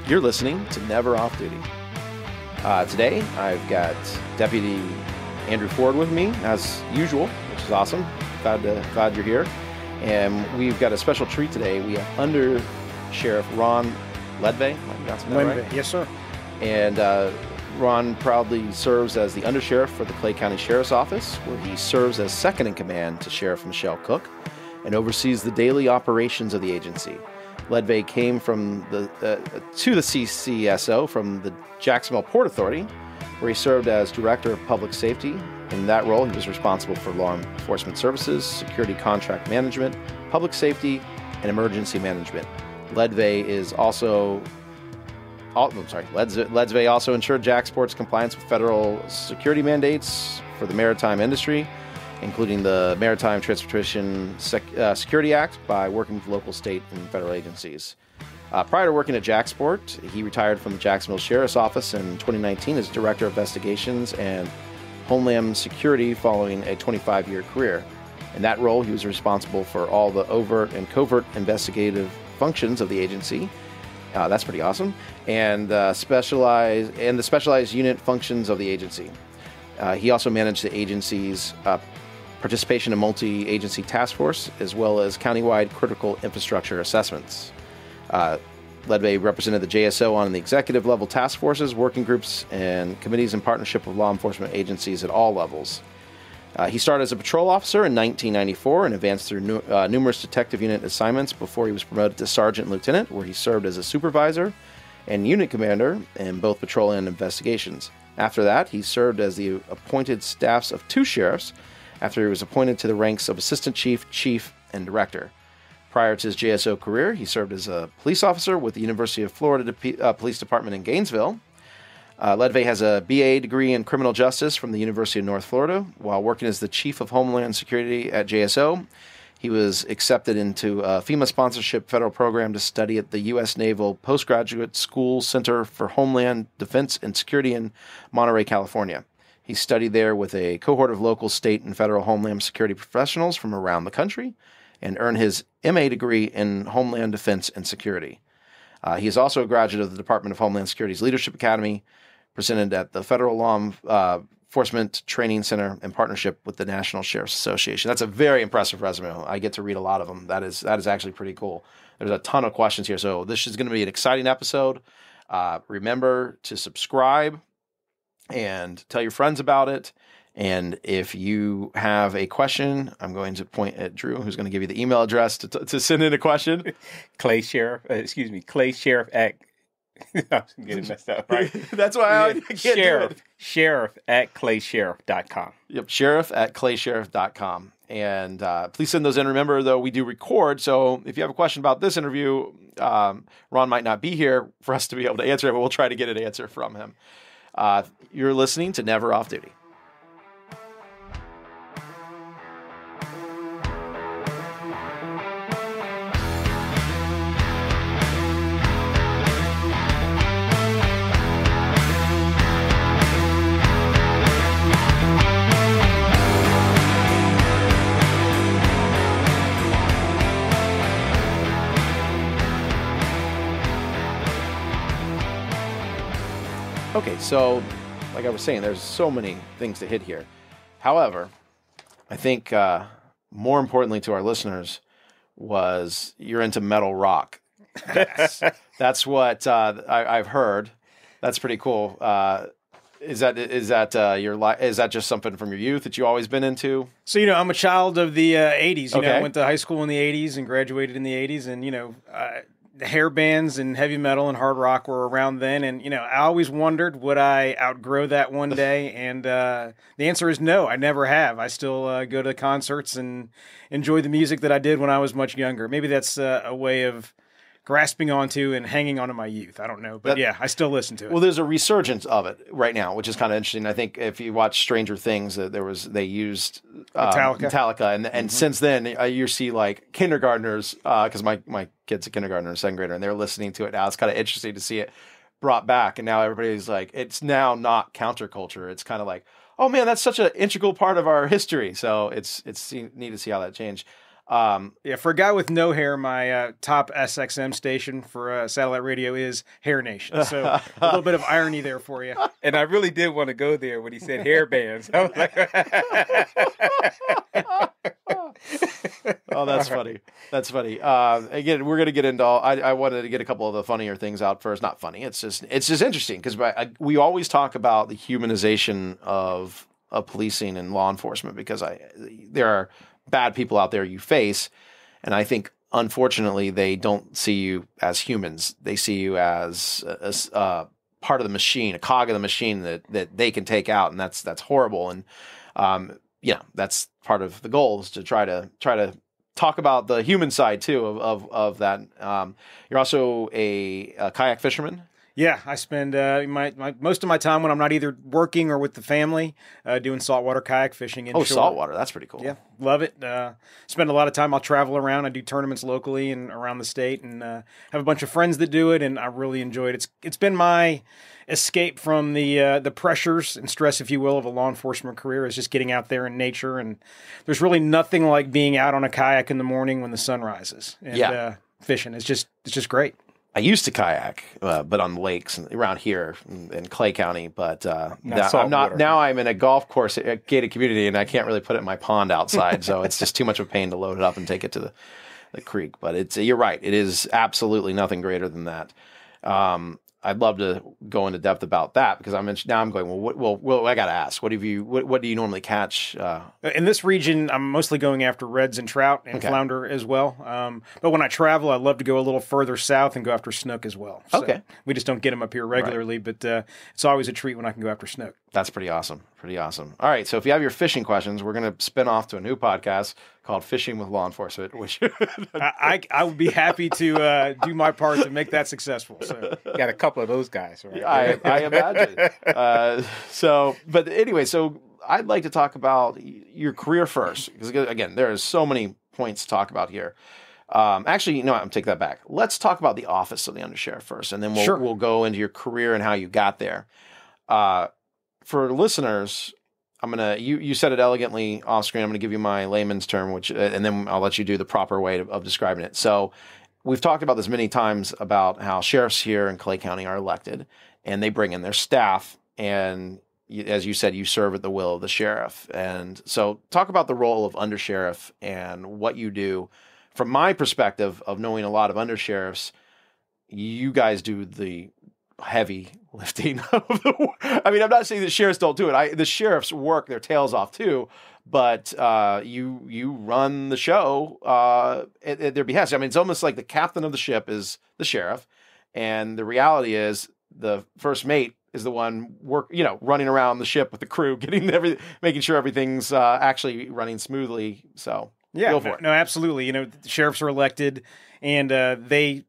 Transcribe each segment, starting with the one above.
You're listening to Never Off Duty. Today, I've got Deputy Andrew Ford with me, as usual, which is awesome. Glad you're here. And we've got a special treat today. We have Undersheriff Ron Lendvay. Right? Yes, sir. And Ron proudly serves as the Undersheriff for the Clay County Sheriff's Office, where he serves as second in command to Sheriff Michelle Cook and oversees the daily operations of the agency. Lendvay came from to the CCSO from the Jacksonville Port Authority, where he served as Director of Public Safety. In that role, he was responsible for law enforcement services, security contract management, public safety, and emergency management. Lendvay also ensured JAXPort's compliance with federal security mandates for the maritime industry, including the Maritime Transportation Security Act, by working with local, state, and federal agencies. Prior to working at JAXPort, he retired from the Jacksonville Sheriff's Office in 2019 as Director of Investigations and Homeland Security following a 25-year career. In that role, he was responsible for all the overt and covert investigative functions of the agency. That's pretty awesome. And the specialized unit functions of the agency. He also managed the agency's participation in multi-agency task force, as well as countywide critical infrastructure assessments. Lendvay represented the JSO on the executive level task forces, working groups, and committees in partnership with law enforcement agencies at all levels. He started as a patrol officer in 1994 and advanced through numerous detective unit assignments before he was promoted to sergeant and lieutenant, where he served as a supervisor and unit commander in both patrol and investigations. After that, he served as the appointed staffs of 2 sheriffs after he was appointed to the ranks of assistant chief, chief, and director. Prior to his JSO career, he served as a police officer with the University of Florida Police Department in Gainesville. Lendvay has a BA degree in criminal justice from the University of North Florida. While working as the chief of Homeland Security at JSO, he was accepted into a FEMA sponsorship federal program to study at the U.S. Naval Postgraduate School Center for Homeland Defense and Security in Monterey, California. He studied there with a cohort of local, state, and federal Homeland Security professionals from around the country and earned his MA degree in Homeland Defense and Security. He is also a graduate of the Department of Homeland Security's Leadership Academy, presented at the Federal Law Enforcement Training Center in partnership with the National Sheriff's Association. That's a very impressive resume. I get to read a lot of them. That is actually pretty cool. There's a ton of questions here, so this is going to be an exciting episode. Remember to subscribe and tell your friends about it. And if you have a question, I'm going to point at Drew, who's going to give you the email address to send in a question. Clay Sheriff at I'm getting messed up, right? That's why I can't do it. Sheriff at claysheriff.com. Yep, sheriff at claysheriff.com. And please send those in. Remember, though, we do record, so if you have a question about this interview, Ron might not be here for us to be able to answer it, but we'll try to get an answer from him. You're listening to Never Off Duty. Okay, so like I was saying, there's so many things to hit here. However, I think more importantly to our listeners was you're into metal rock. That's what I've heard. That's pretty cool. Is that just something from your youth that you always been into? So, I'm a child of the 80s. I went to high school in the 80s and graduated in the 80s. And, the hair bands and heavy metal and hard rock were around then. And, I always wondered, would I outgrow that one day? And the answer is no, I never have. I still go to concerts and enjoy the music that I did when I was much younger. Maybe that's a way of grasping onto and hanging onto my youth. I don't know. But I still listen to it. Well, there's a resurgence of it right now, which is kind of interesting. I think if you watch Stranger Things, they used Metallica. And since then, you see like kindergartners, because my kid's a kindergartner, second grader, and they're listening to it now. It's kind of interesting to see it brought back. And now everybody's like, it's now not counterculture. It's kind of like, oh man, that's such an integral part of our history. So it's neat to see how that changed. Yeah, for a guy with no hair, my top SXM station for satellite radio is Hair Nation. So a little bit of irony there for you. And I really did want to go there when he said hair bands. I was like, oh, that's funny. That's funny. Again, we're going to get into all, I wanted to get a couple of the funnier things out first. Not funny. It's just interesting because we always talk about the humanization of policing and law enforcement because there are bad people out there you face. And I think, unfortunately, they don't see you as humans. They see you as a part of the machine, a cog of the machine that they can take out. And that's horrible. And, that's part of the goal is to try to talk about the human side too of that. You're also a kayak fisherman. Yeah, I spend my most of my time when I'm not either working or with the family doing saltwater kayak fishing inshore. Oh, saltwater. That's pretty cool. Yeah, love it. Spend a lot of time. I'll travel around. I do tournaments locally and around the state and have a bunch of friends that do it, and I really enjoy it. It's been my escape from the pressures and stress, if you will, of a law enforcement career is just getting out there in nature. And there's really nothing like being out on a kayak in the morning when the sun rises. And fishing. It's just great. I used to kayak, but on the lakes around here in Clay County. But now I'm in a golf course gated community, and I can't really put it in my pond outside. So it's just too much of a pain to load it up and take it to the creek. But you're right. It is absolutely nothing greater than that. I'd love to go into depth about that because I'm going, well, I got to ask, what do you normally catch? In this region, I'm mostly going after reds and trout and flounder as well. But when I travel, I love to go a little further south and go after snook as well. So we just don't get them up here regularly, but it's always a treat when I can go after snook. That's pretty awesome. Pretty awesome. All right. So if you have your fishing questions, we're going to spin off to a new podcast called Fishing with Law Enforcement, which I would be happy to do my part to make that successful. So got a couple of those guys, right? I imagine. But anyway, so I'd like to talk about your career first, because again, there is so many points to talk about here. Actually, you know what? I'm take that back. Let's talk about the office of the Undersheriff first, and then we'll go into your career and how you got there. For listeners, I'm gonna you said it elegantly off screen. I'm gonna give you my layman's term, and then I'll let you do the proper way of describing it. So we've talked about this many times about how sheriffs here in Clay County are elected, and they bring in their staff, and as you said, you serve at the will of the sheriff. And so talk about the role of undersheriff and what you do. From my perspective of knowing a lot of undersheriffs, you guys do the heavy lifting. I mean, I'm not saying the sheriffs don't do it. The sheriffs work their tails off too, but you run the show at their behest. I mean, it's almost like the captain of the ship is the sheriff, and the reality is the first mate is the one running around the ship with the crew, making sure everything's actually running smoothly. So go for it. No, absolutely. The sheriffs are elected, and they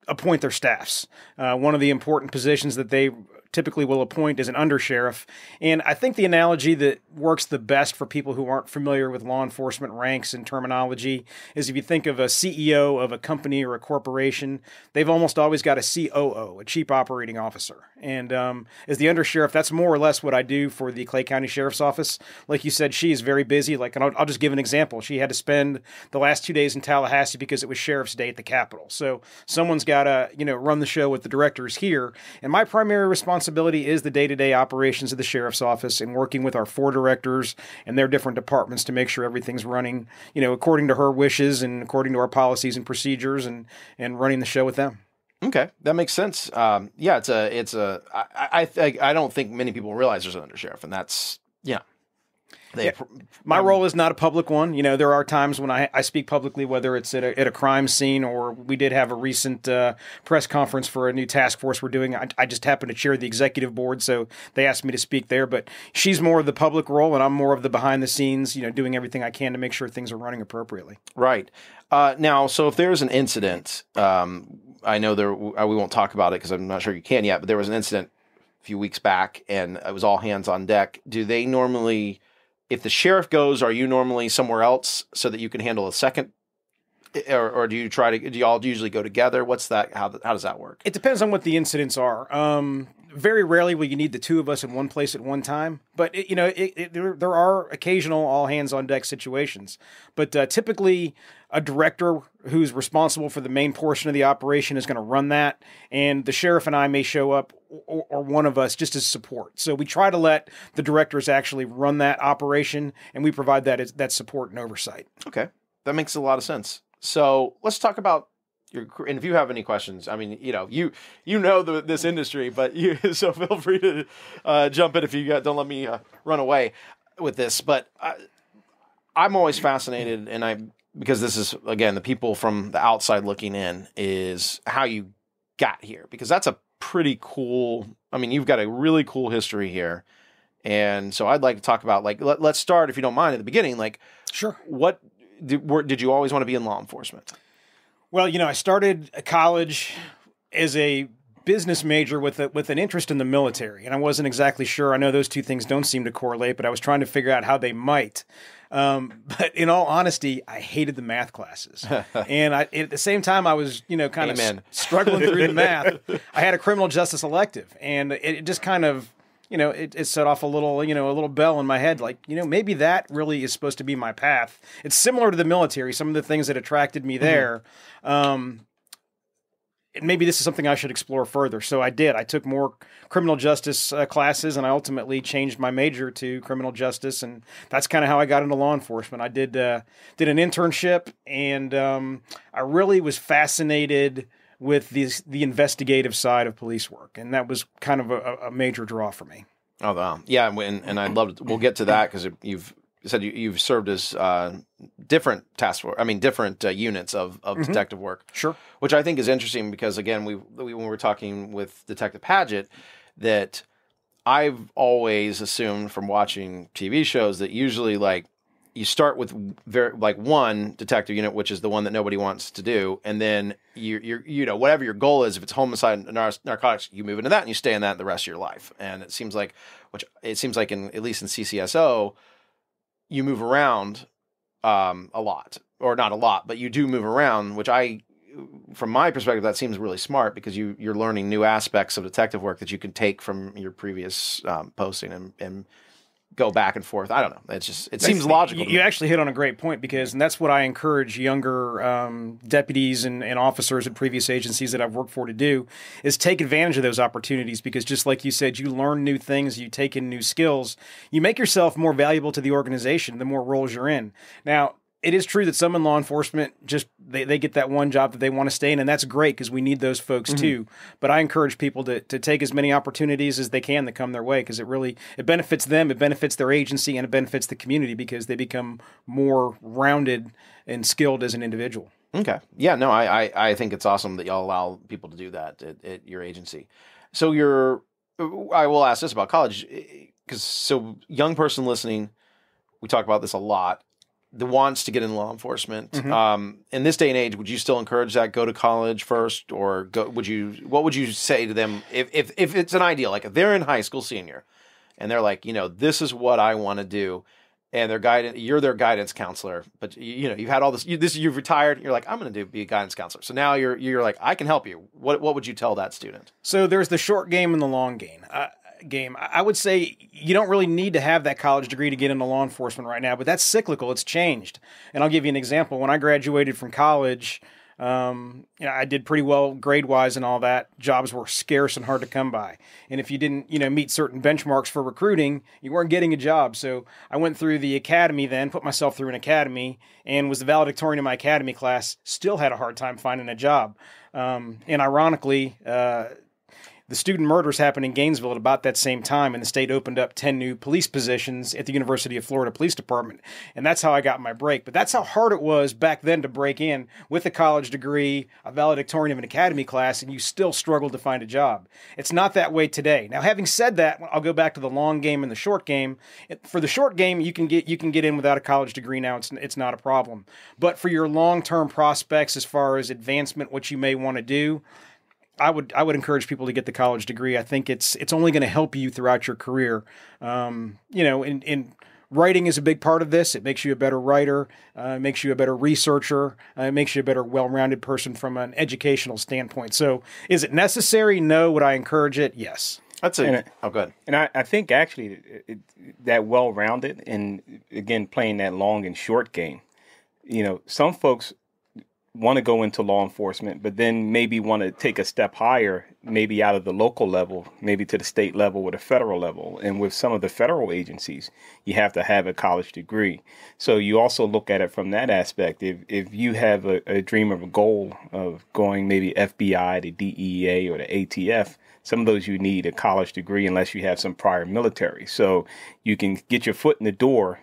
appoint their staffs. One of the important positions that they typically will appoint is an undersheriff. And I think the analogy that works the best for people who aren't familiar with law enforcement ranks and terminology is if you think of a CEO of a company or a corporation, they've almost always got a COO, a chief operating officer. And as the undersheriff, that's more or less what I do for the Clay County Sheriff's Office. Like you said, she is very busy. And I'll just give an example. She had to spend the last 2 days in Tallahassee because it was Sheriff's Day at the Capitol. So someone's got to, run the show with the directors here. And my primary responsibility is the day-to-day operations of the sheriff's office and working with our 4 directors and their different departments to make sure everything's running, according to her wishes and according to our policies and procedures and running the show with them. Okay, that makes sense. I don't think many people realize there's an undersheriff, and that's my role is not a public one. There are times when I speak publicly, whether it's at a crime scene or we did have a recent press conference for a new task force we're doing. I just happen to chair the executive board, so they asked me to speak there. But she's more of the public role, and I'm more of the behind the scenes, doing everything I can to make sure things are running appropriately. Right. Now, so if there's an incident, I know we won't talk about it because I'm not sure you can yet, but there was an incident a few weeks back, and it was all hands on deck. Do they normally... If the sheriff goes, are you normally somewhere else so that you can handle a second, or do you all usually go together? What's that? How does that work? It depends on what the incidents are. very rarely will you need the two of us in one place at one time, but there are occasional all hands on deck situations. But typically, a director who's responsible for the main portion of the operation is going to run that, and the sheriff and I may show up, or one of us, just as support. So we try to let the directors actually run that operation, and we provide that support and oversight. Okay, that makes a lot of sense. So let's talk about. And if you have any questions, I mean, this industry, but so feel free to jump in if you don't let me run away with this. But I'm always fascinated, because this is, again, the people from the outside looking in, is how you got here, because that's a pretty cool. I mean, you've got a really cool history here, and so I'd like to talk about, like, let's start, if you don't mind, at the beginning. Like, sure, what did you always want to be in law enforcement? Well, I started college as a business major with an interest in the military, and I wasn't exactly sure. I know those two things don't seem to correlate, but I was trying to figure out how they might. But in all honesty, I hated the math classes, and at the same time, I was kind of struggling through the math. I had a criminal justice elective, and it just kind of it set off a little bell in my head, like, maybe that really is supposed to be my path. It's similar to the military. Some of the things that attracted me there, maybe this is something I should explore further. So I did. I took more criminal justice classes, and I ultimately changed my major to criminal justice, and that's kind of how I got into law enforcement. I did an internship, and I really was fascinated with the investigative side of police work, and that was kind of a major draw for me. Oh, wow. Yeah, and I'd love to, we'll get to that, because you've said you've served as different task force, different units of detective work. Sure. Which I think is interesting, because, again, when we were talking with Detective Padgett, that I've always assumed from watching TV shows that usually, like, you start with one detective unit, which is the one that nobody wants to do, and then you're whatever your goal is, if it's homicide and narcotics, you move into that and you stay in that the rest of your life. And it seems like, at least in CCSO, you move around a lot, or not a lot, but you do move around, which from my perspective, that seems really smart, because you're learning new aspects of detective work that you can take from your previous posting and go back and forth. I don't know. It seems logical. You actually hit on a great point, and that's what I encourage younger deputies and officers at previous agencies that I've worked for to do, is take advantage of those opportunities, because just like you said, you learn new things, you take in new skills, you make yourself more valuable to the organization the more roles you're in. Now, it is true that some in law enforcement just they get that one job that they want to stay in, and that's great, because we need those folks too. But I encourage people to take as many opportunities as they can that come their way, because it benefits them, it benefits their agency, and it benefits the community, because they become more rounded and skilled as an individual. Okay. Yeah, no, I think it's awesome that y'all allow people to do that at your agency. So I will ask this about college, because young person listening, we talk about this a lot, that wants to get in law enforcement. In this day and age, would you still encourage that? Go to college first, or what would you say to them if it's an ideal, like if they're in high school senior and they're like, this is what I want to do, and you're their guidance counselor, but you've had all this, you've retired, you're like, I'm going to be a guidance counselor. So now you're like, I can help you. What would you tell that student? So there's the short game and the long game. I would say you don't really need to have that college degree to get into law enforcement right now, but that's cyclical. It's changed. And I'll give you an example. When I graduated from college, I did pretty well grade-wise and all that. Jobs were scarce and hard to come by. And if you didn't, meet certain benchmarks for recruiting, you weren't getting a job. So I went through the academy then, put myself through an academy, and was the valedictorian in my academy class, still had a hard time finding a job. And ironically, the student murders happened in Gainesville at about that same time, and the state opened up 10 new police positions at the University of Florida Police Department. And that's how I got my break. But that's how hard it was back then to break in with a college degree, a valedictorian of an academy class, and you still struggled to find a job. It's not that way today. Now, having said that, I'll go back to the long game and the short game. For the short game, you can get in without a college degree now. It's not a problem. But for your long-term prospects as far as advancement, what you may want to do, I would encourage people to get the college degree. I think it's only going to help you throughout your career. In writing is a big part of this. It makes you a better writer, makes you a better researcher, it makes you a better, well-rounded person from an educational standpoint. So is it necessary? No. Would I encourage it? Yes. That's it. Oh, good. And I think actually that well-rounded and, again, playing that long and short game, some folks want to go into law enforcement, but then maybe want to take a step higher, maybe out of the local level, maybe to the state level or the federal level. And with some of the federal agencies, you have to have a college degree. So you also look at it from that aspect. If you have a dream of a goal of going maybe FBI, the DEA, or the ATF, some of those you need a college degree unless you have some prior military. So you can get your foot in the door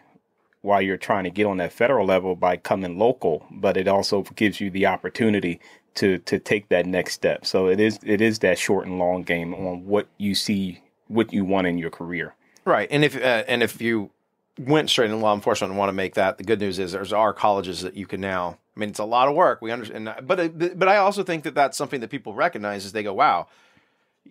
while you're trying to get on that federal level by coming local, but it also gives you the opportunity to take that next step. So it is that short and long game on what you see, what you want in your career. Right, and if you went straight into law enforcement and want to make that, the good news is there are colleges that you can now. I mean, it's a lot of work. We understand, but I also think that that's something that people recognize as they go, wow,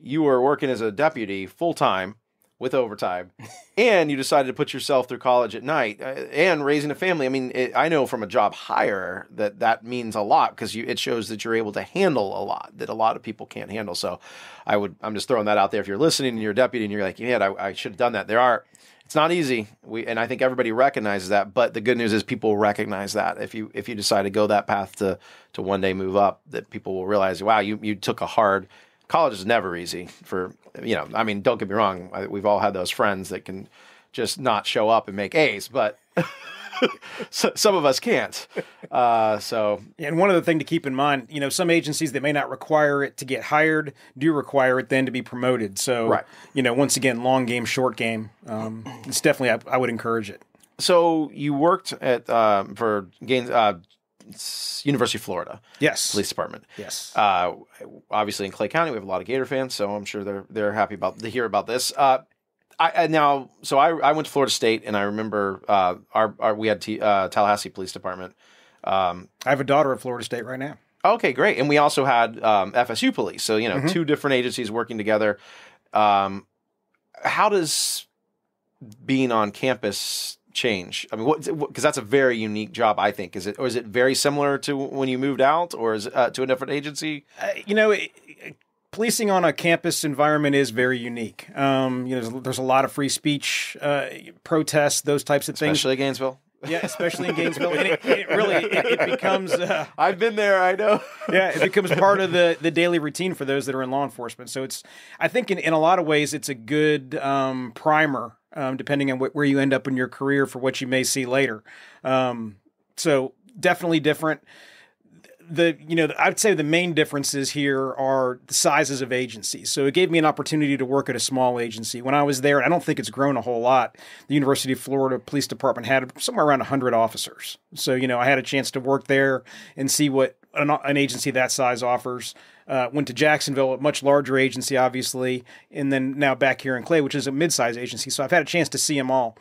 you were working as a deputy full time with overtime, and you decided to put yourself through college at night and raising a family. I mean, I know from a job hire that means a lot because it shows that you're able to handle a lot that a lot of people can't handle. So I'm just throwing that out there. If you're listening and you're a deputy and you're like, yeah, I should have done that. It's not easy. And I think everybody recognizes that, but the good news is people recognize that if you decide to go that path to one day move up, that people will realize, wow, you took a hard. College is never easy for, I mean, don't get me wrong. We've all had those friends that can just not show up and make A's, but some of us can't. And one other thing to keep in mind, some agencies that may not require it to get hired do require it then to be promoted. So, right. Once again, long game, short game. It's definitely, I would encourage it. So you worked at, for Gaines, University of Florida. Yes. Police Department. Yes. Obviously in Clay County, we have a lot of Gator fans, so I'm sure they're happy to hear about this. I went to Florida State, and I remember we had Tallahassee Police Department. I have a daughter at Florida State right now. Okay, great. And we also had FSU Police, so two different agencies working together. How does being on campus change? I mean, because that's a very unique job, I think. Is it very similar to when you moved out, or is it to a different agency? Policing on a campus environment is very unique. There's a lot of free speech, protests, those types of things. Especially Gainesville. Yeah, especially in Gainesville. And it becomes... I've been there, I know. Yeah, it becomes part of the daily routine for those that are in law enforcement. So I think in a lot of ways, it's a good primer, depending on where you end up in your career for what you may see later. So definitely different. I'd say the main differences here are the sizes of agencies. So it gave me an opportunity to work at a small agency. When I was there, and I don't think it's grown a whole lot, the University of Florida Police Department had somewhere around 100 officers. So, I had a chance to work there and see what an agency that size offers. Went to Jacksonville, a much larger agency, obviously, and then now back here in Clay, which is a mid-size agency. So I've had a chance to see them all.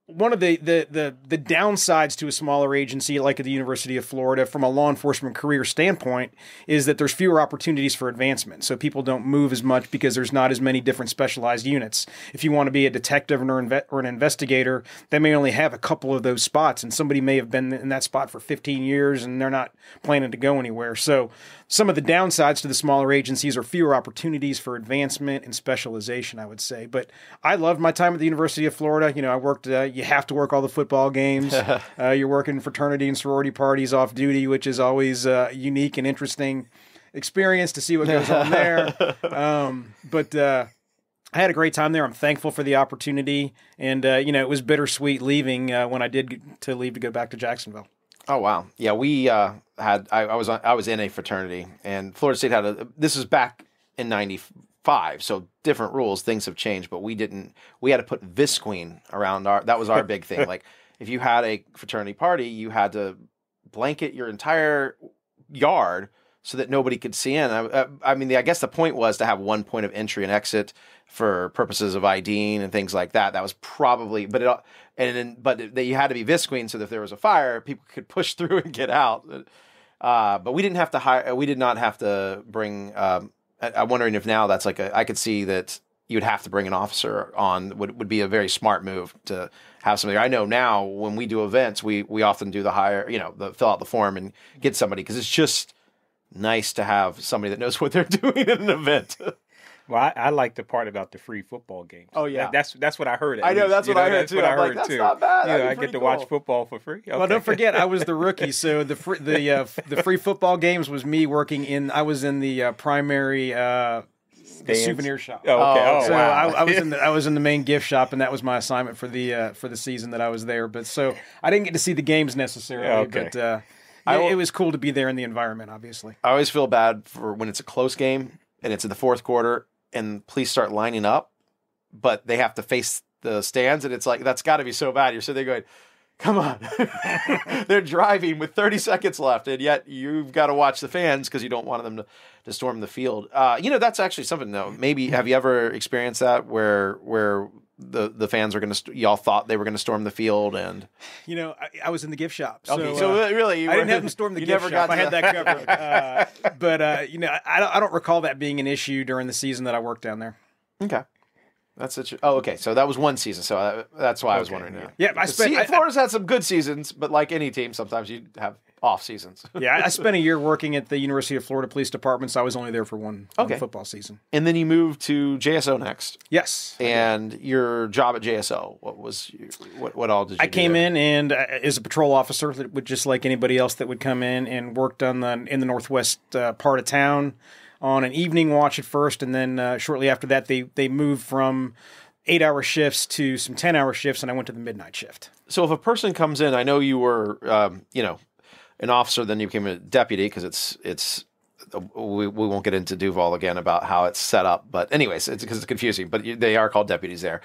One of the downsides to a smaller agency like at the University of Florida from a law enforcement career standpoint is that there's fewer opportunities for advancement. So people don't move as much because there's not as many different specialized units. If you want to be a detective or an investigator, they may only have a couple of those spots, and somebody may have been in that spot for 15 years and they're not planning to go anywhere. So some of the downsides to the smaller agencies are fewer opportunities for advancement and specialization, I would say. But I loved my time at the University of Florida. I worked, you have to work all the football games. You're working fraternity and sorority parties off duty, which is always a unique and interesting experience to see what goes on there. But I had a great time there. I'm thankful for the opportunity. And, it was bittersweet leaving when I did to leave to go back to Jacksonville. Oh, wow. Yeah, we I was in a fraternity, and Florida State this was back in 95, so different rules, things have changed, but we had to put visqueen around that was our big thing. Like, if you had a fraternity party, you had to blanket your entire yard so that nobody could see in. I guess the point was to have one point of entry and exit for purposes of IDing and things like that. That was probably, but you had to be visqueen so that if there was a fire, people could push through and get out. But we didn't have to hire. We did not have to bring. I'm wondering if now that's I could see that you would have to bring an officer on. Would be a very smart move to have somebody. I know now when we do events, we often do the hire. Fill out the form and get somebody, because it's just nice to have somebody that knows what they're doing at an event. Well, I like the part about the free football games. Oh yeah, that's what I heard. I know that's what I heard too. I'm like, that's not bad. I get to watch football for free. Okay. Well, don't forget, I was the rookie, so the free football games was me working in. I was in the primary the souvenir shop. Oh, okay. Oh, so wow. I was in the main gift shop, and that was my assignment for the season that I was there. But so I didn't get to see the games necessarily. Okay. But it was cool to be there in the environment. Obviously, I always feel bad for when it's a close game and it's in the fourth quarter and police start lining up, but they have to face the stands, and it's like, that's got to be so bad. You're sitting there going, come on. They're driving with 30 seconds left, and yet you've got to watch the fans because you don't want them to storm the field. That's actually something, though. Maybe, have you ever experienced that where the fans are going to, y'all thought they were going to storm the field? And I was in the gift shop. So, okay, so really, I didn't have them storm the gift shop. I had that covered. But I don't recall that being an issue during the season that I worked down there. Okay. That's such. Oh, okay. So that was one season. So that's why I was wondering. Yeah, Florida's had some good seasons, but like any team, sometimes you have off seasons. Yeah, I spent a year working at the University of Florida Police Department, so I was only there for one football season. And then you moved to JSO next. Yes. And your job at JSO, what all did you do? I came in and as a patrol officer, just like anybody else that would come in, and worked in the northwest part of town on an evening watch at first, and then shortly after that, they moved from 8-hour shifts to some 10-hour shifts, and I went to the midnight shift. So if a person comes in, I know you were, an officer, then you became a deputy, because it's we won't get into Duval again about how it's set up, but anyways, it's because it's confusing. But they are called deputies there,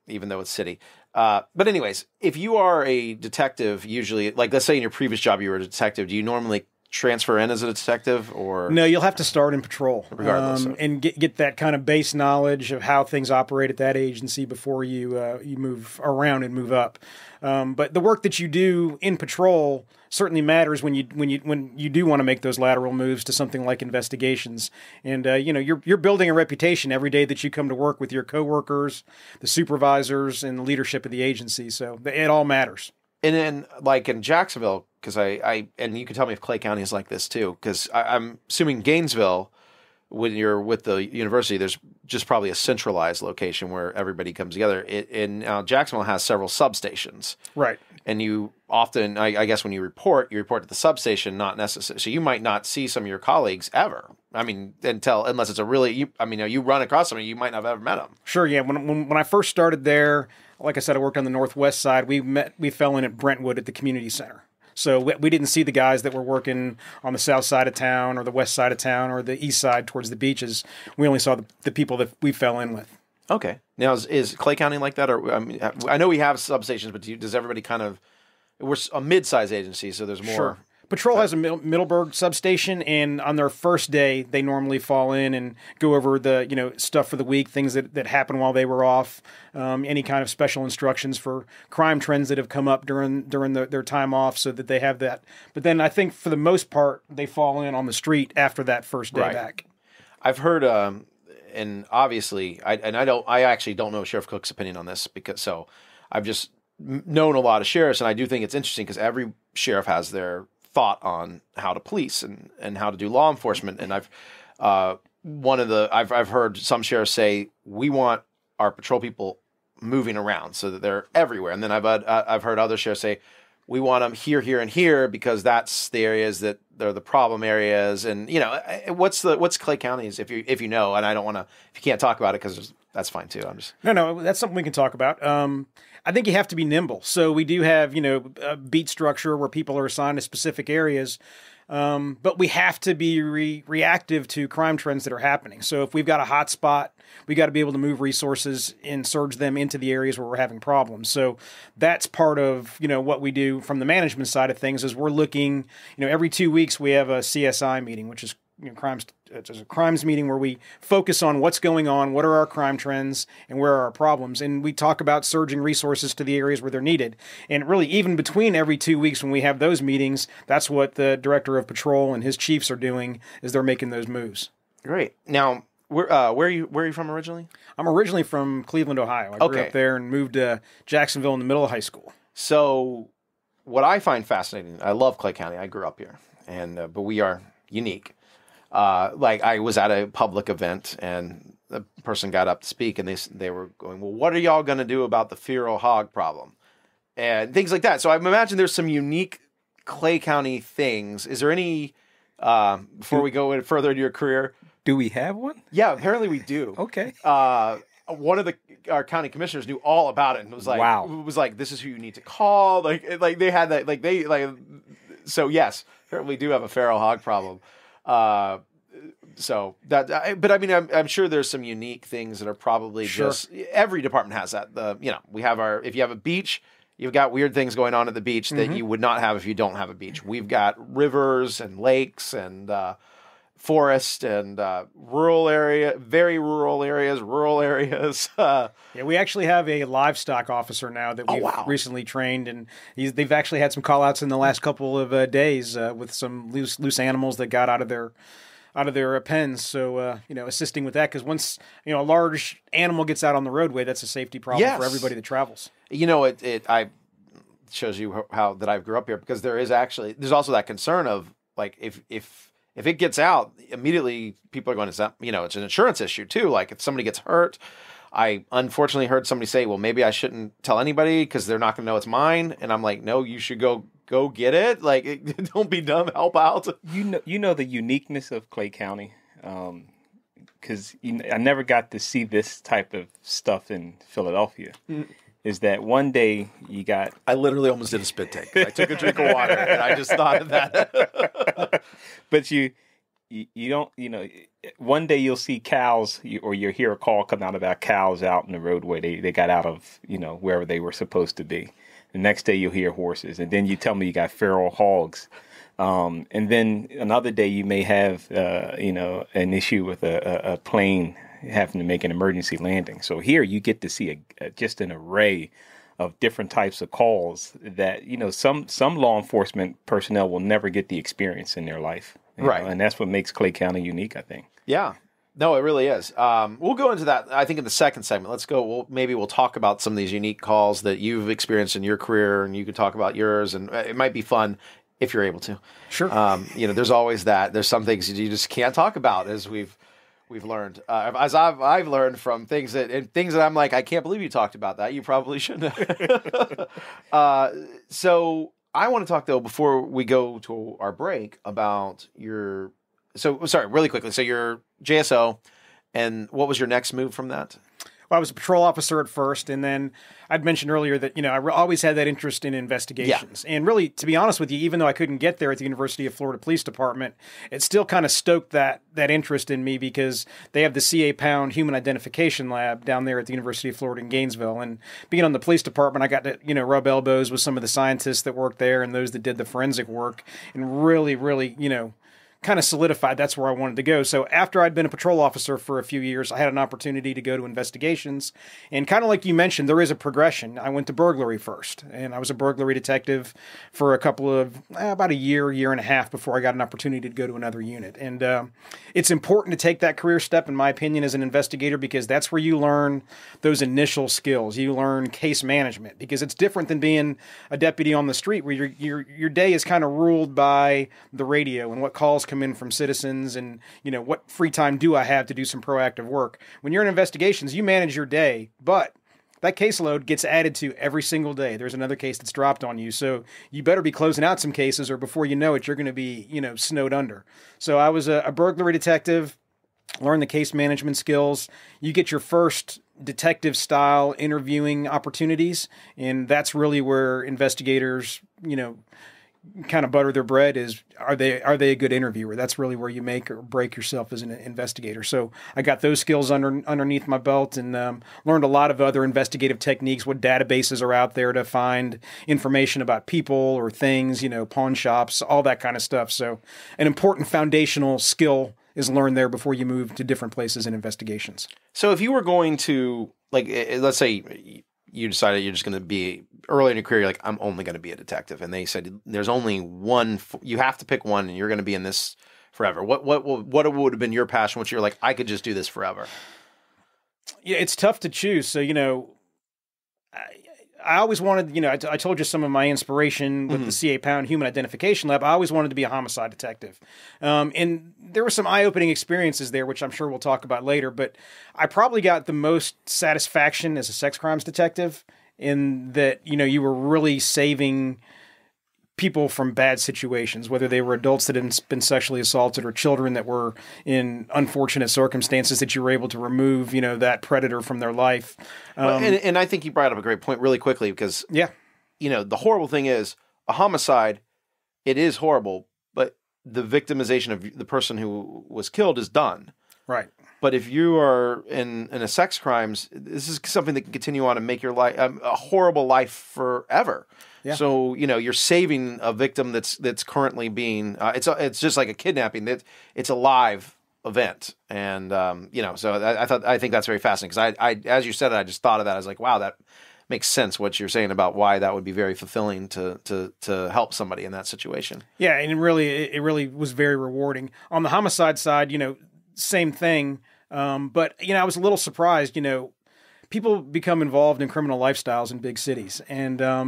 even though it's city. But anyways, if you are a detective, usually, like let's say in your previous job you were a detective, do you normally transfer in as a detective, or no? You'll have to start in patrol, regardless, and get that kind of base knowledge of how things operate at that agency before you move around and move up. But the work that you do in patrol certainly matters when you do want to make those lateral moves to something like investigations. And you're building a reputation every day that you come to work with your coworkers, the supervisors, and the leadership of the agency. So it all matters. And then, like in Jacksonville, because and you can tell me if Clay County is like this too, because I'm assuming Gainesville, when you're with the university, there's just probably a centralized location where everybody comes together. Jacksonville has several substations. Right. And you often, I guess when you report to the substation, not necessarily. So you might not see some of your colleagues ever. I mean, unless it's you run across somebody, you might not have ever met them. Sure, yeah. When I first started there, like I said, I worked on the northwest side. We fell in at Brentwood at the community center. So we didn't see the guys that were working on the south side of town or the west side of town or the east side towards the beaches. We only saw the people that we fell in with. Okay. Now, is Clay County like that? Or I know we have substations, but does everybody kind of... We're a mid-sized agency, so there's more... Sure. Patrol has a Middleburg substation, and on their first day, they normally fall in and go over the stuff for the week, things that happened while they were off, any kind of special instructions for crime trends that have come up during their time off, so that they have that. But then I think for the most part, they fall in on the street after that first day back. I've heard, and obviously, I actually don't know Sheriff Cook's opinion on this, so I've just known a lot of sheriffs, and I do think it's interesting because every sheriff has their thought on how to police and how to do law enforcement. And I've heard some sheriffs say, we want our patrol people moving around so that they're everywhere. And then I've heard other sheriffs say, we want them here, here, and here because that's the areas that they're the problem areas. And what's Clay County's, if you know, and I don't want to, if you can't talk about it, because that's fine too. No, that's something we can talk about. I think you have to be nimble. So we do have, a beat structure where people are assigned to specific areas, but we have to be reactive to crime trends that are happening. So if we've got a hot spot, we got to be able to move resources and surge them into the areas where we're having problems. So that's part of, what we do from the management side of things is we're looking, every 2 weeks we have a CSI meeting, which is it's a crimes meeting where we focus on what's going on, what are our crime trends, and where are our problems. And we talk about surging resources to the areas where they're needed. And really, even between every 2 weeks when we have those meetings, that's what the director of patrol and his chiefs are doing, is they're making those moves. Great. Now, where are you from originally? I'm originally from Cleveland, Ohio. I grew up there and moved to Jacksonville in the middle of high school. So what I find fascinating, I love Clay County. I grew up here, and but we are unique. like I was at a public event and the person got up to speak and they were going, well, what are y'all going to do about the feral hog problem? And things like that. So I imagine there's some unique Clay County things. Is there any, before we go further into your career? Do we have one? Yeah, apparently we do. Okay. One of our county commissioners knew all about it and was like, wow. It was like, this is who you need to call. Like they had that, so yes, apparently we do have a feral hog problem. So that, but I mean, I'm sure there's some unique things that are probably just, every department has that. We have if you have a beach, you've got weird things going on at the beach that you would not have if you don't have a beach. We've got rivers and lakes and, forest and very rural areas. Yeah, we actually have a livestock officer now that we've recently trained, and they've actually had some call-outs in the last couple of days with some loose animals that got out of their pens. So assisting with that, because once a large animal gets out on the roadway, that's a safety problem for everybody that travels. I shows you how that I grew up here, because there's also that concern of like if it gets out, immediately people are going to, it's an insurance issue too. Like if somebody gets hurt, I unfortunately heard somebody say, well, maybe I shouldn't tell anybody because they're not going to know it's mine. And I'm like, no, you should go get it. Like, don't be dumb, help out. You know the uniqueness of Clay County, because I never got to see this type of stuff in Philadelphia. Is that one day I literally almost did a spit take. I took a drink of water and I just thought of that. But you don't, one day you'll see cows or you'll hear a call come out about cows out in the roadway. They got out of, wherever they were supposed to be. The next day you'll hear horses. And then you tell me you got feral hogs. And then another day you may have, an issue with a plane having to make an emergency landing. So here you get to see just an array of different types of calls that, some law enforcement personnel will never get the experience in their life. Right. And that's what makes Clay County unique, I think. Yeah. No, it really is. We'll go into that, I think, in the second segment. Let's go. Maybe we'll talk about some of these unique calls that you've experienced in your career, and you could talk about yours, and it might be fun if you're able to. Sure. There's always that. There's some things you just can't talk about, as we've learned, as I've learned from things that I'm like, I can't believe you talked about that. You probably shouldn't have. So I want to talk, though, before we go to our break, about really quickly. So you're JSO, and what was your next move from that? Well, I was a patrol officer at first, and then I'd mentioned earlier that, I always had that interest in investigations. Yeah. And really, to be honest with you, even though I couldn't get there at the University of Florida Police Department, it still kind of stoked that interest in me, because they have the C.A. Pound Human Identification Lab down there at the University of Florida in Gainesville. And being on the police department, I got to, rub elbows with some of the scientists that worked there and those that did the forensic work, and really, really, kind of solidified that's where I wanted to go. So after I'd been a patrol officer for a few years, I had an opportunity to go to investigations. And kind of like you mentioned, there is a progression. I went to burglary first, and I was a burglary detective for a couple of, about a year and a half before I got an opportunity to go to another unit. And it's important to take that career step, in my opinion, as an investigator, because that's where you learn those initial skills. You learn case management, because it's different than being a deputy on the street, where your day is kind of ruled by the radio and what calls come in from citizens, and what free time do I have to do some proactive work. When you're in investigations, you manage your day, but that caseload gets added to every single day. There's another case that's dropped on you, so you better be closing out some cases, or before you know it, you're going to be snowed under. So I was a burglary detective, learned the case management skills. You get your first detective style interviewing opportunities, and that's really where investigators kind of butter their bread. Is are they a good interviewer? That's really where you make or break yourself as an investigator. So I got those skills underneath my belt, and learned a lot of other investigative techniques, what databases are out there to find information about people or things, pawn shops, all that kind of stuff. So an important foundational skill is learned there before you move to different places in investigations. So if you were going to, let's say you decided you're just going to be, early in your career, you're like, I'm only going to be a detective. And they said, there's only one, you have to pick one, and you're going to be in this forever. What would have been your passion? What you're like, I could just do this forever? Yeah, it's tough to choose. So, I always wanted, I told you some of my inspiration with the CA Pound Human Identification Lab. I always wanted to be a homicide detective. And there were some eye-opening experiences there, which I'm sure we'll talk about later. But I probably got the most satisfaction as a sex crimes detective in that, you were really saving people from bad situations, whether they were adults that had been sexually assaulted or children that were in unfortunate circumstances, that you were able to remove, that predator from their life. And I think you brought up a great point really quickly because, the horrible thing is a homicide, it is horrible, but the victimization of the person who was killed is done. Right. But if you are in a sex crimes, this is something that can continue on and make your life a horrible life forever. Yeah. So you're saving a victim that's currently being it's just like a kidnapping. It's a live event, and so I think that's very fascinating because I as you said it, I just thought of that. I was like, wow, that makes sense what you're saying about why that would be very fulfilling to help somebody in that situation. Yeah, and it really was very rewarding. On the homicide side, same thing, but I was a little surprised. People become involved in criminal lifestyles in big cities. And, a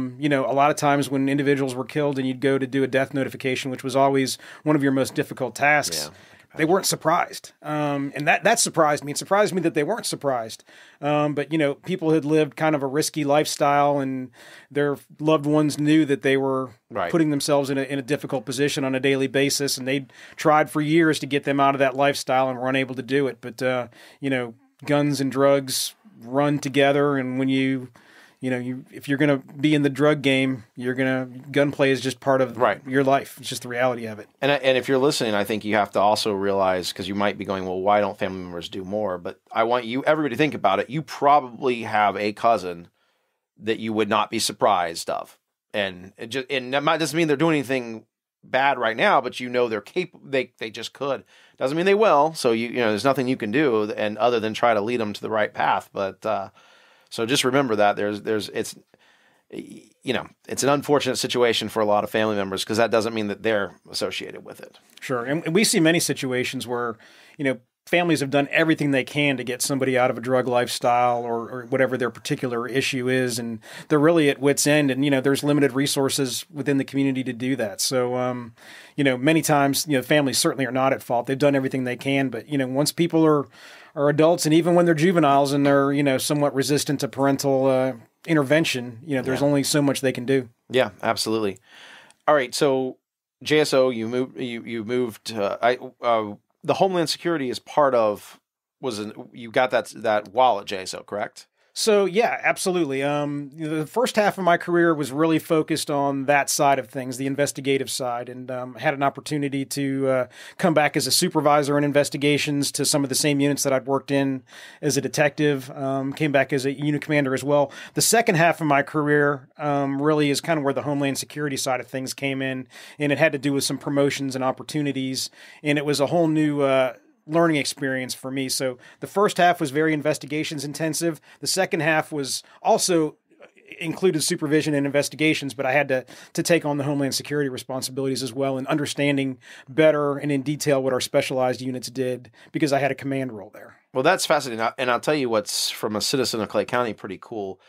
lot of times when individuals were killed and you'd go to do a death notification, which was always one of your most difficult tasks, they weren't surprised. And that surprised me. It surprised me that they weren't surprised. But, people had lived kind of a risky lifestyle and their loved ones knew that they were putting themselves in a difficult position on a daily basis. And they tried for years to get them out of that lifestyle and were unable to do it. But, guns and drugs run together, and when if you're going to be in the drug game, gunplay is just part of your life. It's just the reality of it. And if you're listening, I think you have to also realize, because you might be going, well, why don't family members do more? But I want everybody to think about it. You probably have a cousin that you would not be surprised of, and that doesn't mean they're doing anything bad right now, but they're capable. They just could. Doesn't mean they will. So there's nothing you can do and other than try to lead them to the right path. But so just remember that it's an unfortunate situation for a lot of family members because that doesn't mean that they're associated with it. Sure, and we see many situations where families have done everything they can to get somebody out of a drug lifestyle or whatever their particular issue is, and they're really at wit's end. And there's limited resources within the community to do that. So, many times, families certainly are not at fault. They've done everything they can, but once people are adults, and even when they're juveniles and they're somewhat resistant to parental intervention, there's only so much they can do. Yeah, absolutely. All right, so JSO, you moved. The Homeland Security is part of you got that while at JSO, correct? So yeah, absolutely. The first half of my career was really focused on that side of things, the investigative side, and had an opportunity to come back as a supervisor in investigations to some of the same units that I'd worked in as a detective. Came back as a unit commander as well. The second half of my career really is kind of where the Homeland Security side of things came in, and it had to do with some promotions and opportunities, and it was a whole new learning experience for me. So the first half was very investigations intensive. The second half was also included supervision and investigations, but I had to take on the Homeland Security responsibilities as well and understanding better and in detail what our specialized units did because I had a command role there. Well, that's fascinating. And I'll tell you what's, from a citizen of Clay County, pretty cool.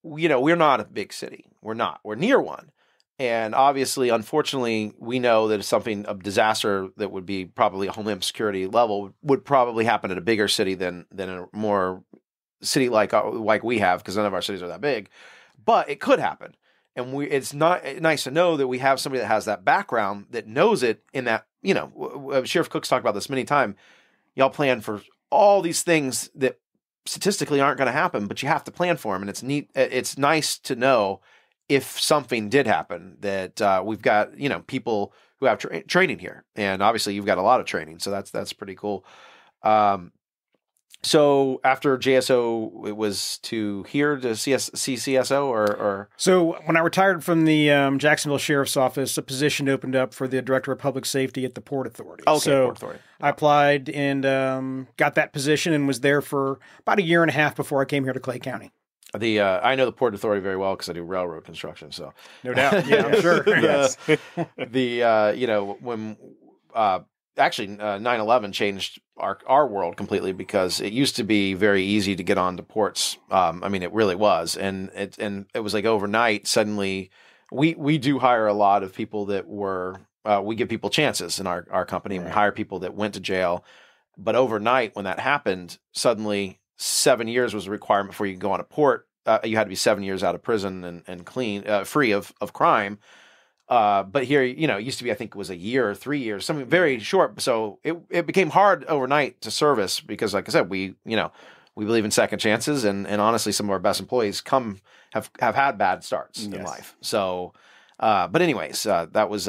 We're not a big city. We're not. We're near one. And obviously, unfortunately, we know that a disaster that would be probably a Homeland Security level would probably happen at a bigger city than a more city like we have, because none of our cities are that big. But it could happen. And it's not nice to know that we have somebody that has that background that knows it in that, Sheriff Cook's talked about this many times. Y'all plan for all these things that statistically aren't going to happen, but you have to plan for them. And it's neat. It's nice to know if something did happen that we've got, people who have training here. And obviously you've got a lot of training. So that's pretty cool. So after JSO, it was to here to CCSO or? So when I retired from the Jacksonville Sheriff's Office, a position opened up for the Director of Public Safety at the Port Authority. Okay, so Port Authority. I applied and got that position and was there for about a year and a half before I came here to Clay County. I know the Port Authority very well because I do railroad construction. So no doubt, yeah, I'm sure. Yes. When actually 9/11 changed our world completely, because it used to be very easy to get onto ports. I mean, it really was, and it was like overnight. Suddenly, we do hire a lot of people that were we give people chances in our company. Right. We hire people that went to jail, but overnight when that happened, suddenly 7 years was a requirement before you could go on a port. You had to be 7 years out of prison and clean, free of crime. But here, it used to be, I think it was a year or 3 years, something very short. So it became hard overnight to service because, like I said, we believe in second chances, and honestly, some of our best employees have had bad starts in life. So, but anyways, that was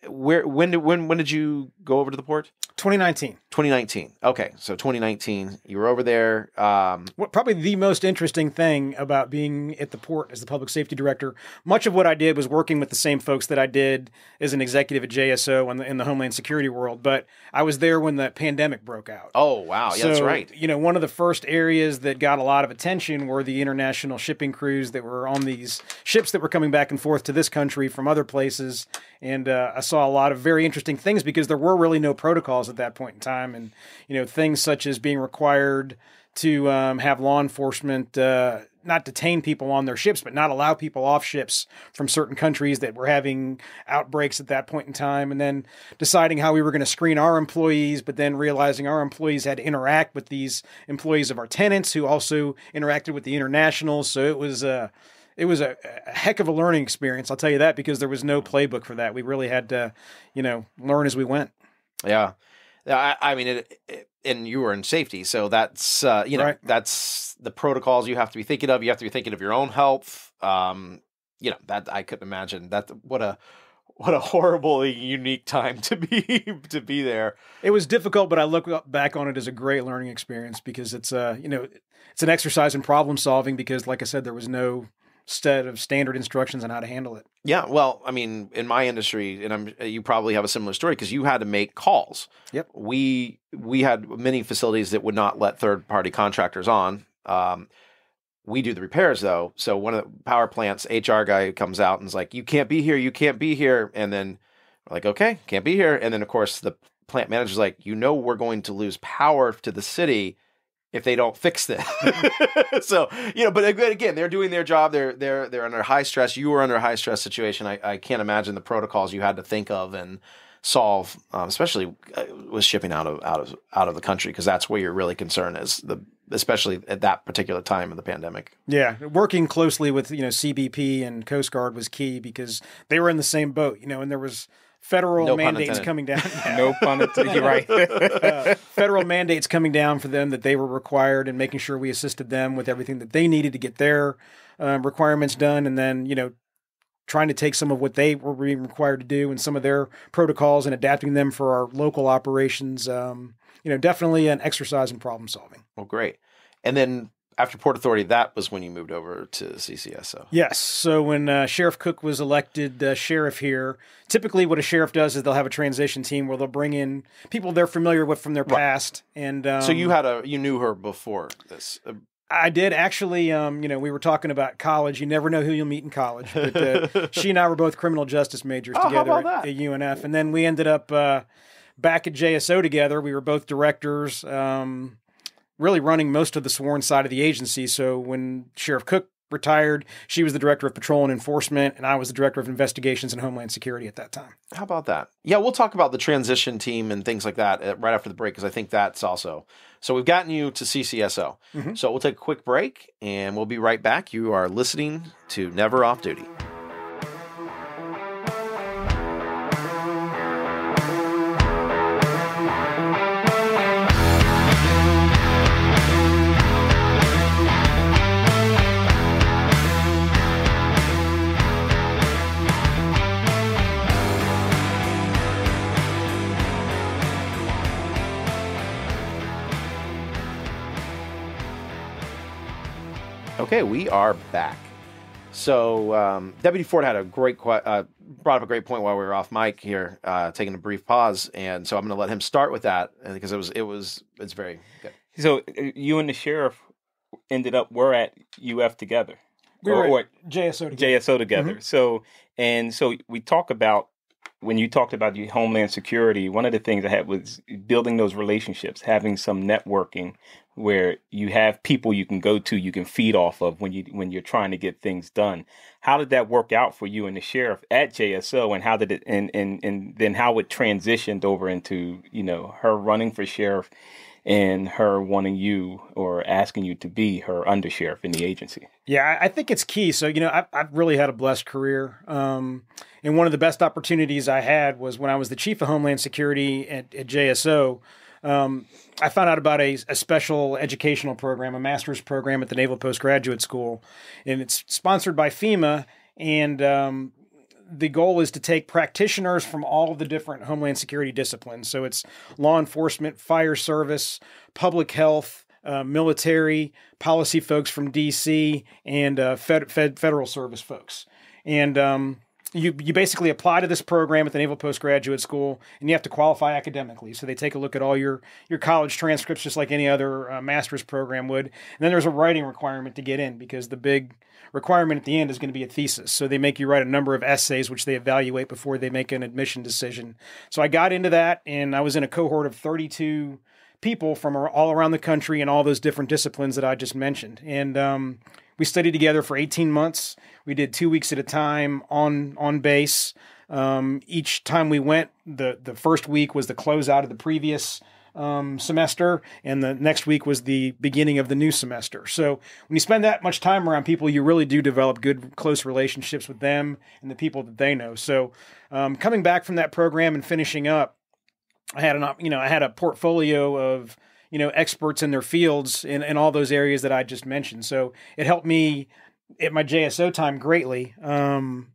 when did you go over to the port? 2019. 2019. Okay, so 2019, you were over there. Probably the most interesting thing about being at the port as the public safety director, much of what I did was working with the same folks that I did as an executive at JSO in the Homeland Security world, but I was there when the pandemic broke out. Oh, wow. Yeah, that's right. One of the first areas that got a lot of attention were the international shipping crews that were on these ships that were coming back and forth to this country from other places. And I saw a lot of very interesting things because there were really no protocols at that point in time. And, things such as being required to have law enforcement not detain people on their ships, but not allow people off ships from certain countries that were having outbreaks at that point in time. And then deciding how we were going to screen our employees, but then realizing our employees had to interact with these employees of our tenants who also interacted with the internationals. So it was a heck of a learning experience. I'll tell you that, because there was no playbook for that. We really had to, learn as we went. Yeah. I mean, and you were in safety. So that's, right. That's the protocols you have to be thinking of. You have to be thinking of your own health. That I couldn't imagine that. What a horribly unique time to be there. It was difficult, but I look back on it as a great learning experience because it's it's an exercise in problem solving because, like I said, there was no set of standard instructions on how to handle it. Yeah, well, I mean, in my industry, and you probably have a similar story because you had to make calls. Yep. We had many facilities that would not let third-party contractors on. We do the repairs, though. So one of the power plants, HR guy comes out and is like, you can't be here. And then we're like, okay, can't be here. And then, of course, the plant manager's like, we're going to lose power to the city if they don't fix this. So, but again, they're doing their job. They're under high stress. You were under a high stress situation. I can't imagine the protocols you had to think of and solve, especially with shipping out of the country, because that's where your really concern is, especially at that particular time of the pandemic. Yeah, working closely with CBP and Coast Guard was key because they were in the same boat, and there was federal mandates coming down. Yeah. No pun intended. You're right. Federal mandates coming down for them that they were required, and making sure we assisted them with everything that they needed to get their requirements done, and then trying to take some of what they were being required to do and some of their protocols and adapting them for our local operations. Definitely an exercise in problem solving. Well, great. And then after Port Authority, that was when you moved over to CCSO. Yes. So when Sheriff Cook was elected sheriff here, typically what a sheriff does is they'll have a transition team where they'll bring in people they're familiar with from their past. And so you knew her before this. I did actually. We were talking about college. You never know who you'll meet in college. But she and I were both criminal justice majors together at UNF, and then we ended up back at JSO together. We were both directors. Really running most of the sworn side of the agency. So when Sheriff Cook retired, she was the director of patrol and enforcement, and I was the director of investigations and Homeland Security at that time. How about that? Yeah, we'll talk about the transition team and things like that right after the break, because I think that's also... So we've gotten you to CCSO. Mm-hmm. So we'll take a quick break, and we'll be right back. You are listening to Never Off Duty. Okay, we are back. So Deputy Ford had brought up a great point while we were off mic here, taking a brief pause, and so I'm going to let him start with that because it's very good. So you and the sheriff were at UF together. We were at JSO together. JSO together. Mm-hmm. So we talk about when you talked about your Homeland Security, one of the things I had was building those relationships, having some networking where you have people you can go to, you can feed off of when you're trying to get things done. How did that work out for you and the sheriff at JSO, and how did it and then how it transitioned over into, her running for sheriff and her wanting you or asking you to be her undersheriff in the agency? Yeah, I think it's key. So, I've really had a blessed career. And one of the best opportunities I had was when I was the chief of Homeland Security at JSO. I found out about a special educational program, a master's program at the Naval Postgraduate School, and it's sponsored by FEMA. And the goal is to take practitioners from all of the different Homeland Security disciplines. So it's law enforcement, fire service, public health, military, policy folks from DC, and federal service folks. And you basically apply to this program at the Naval Postgraduate School, and you have to qualify academically. So they take a look at all your college transcripts, just like any other master's program would. And then there's a writing requirement to get in, because the big requirement at the end is going to be a thesis. So they make you write a number of essays, which they evaluate before they make an admission decision. So I got into that, and I was in a cohort of 32 people from all around the country in all those different disciplines that I just mentioned. And we studied together for 18 months. We did 2 weeks at a time on base. Each time we went, the first week was the closeout of the previous semester, and the next week was the beginning of the new semester. So when you spend that much time around people, you really do develop good, close relationships with them and the people that they know. So coming back from that program and finishing up, I had a portfolio of experts in their fields in all those areas that I just mentioned. So it helped me at my JSO time greatly,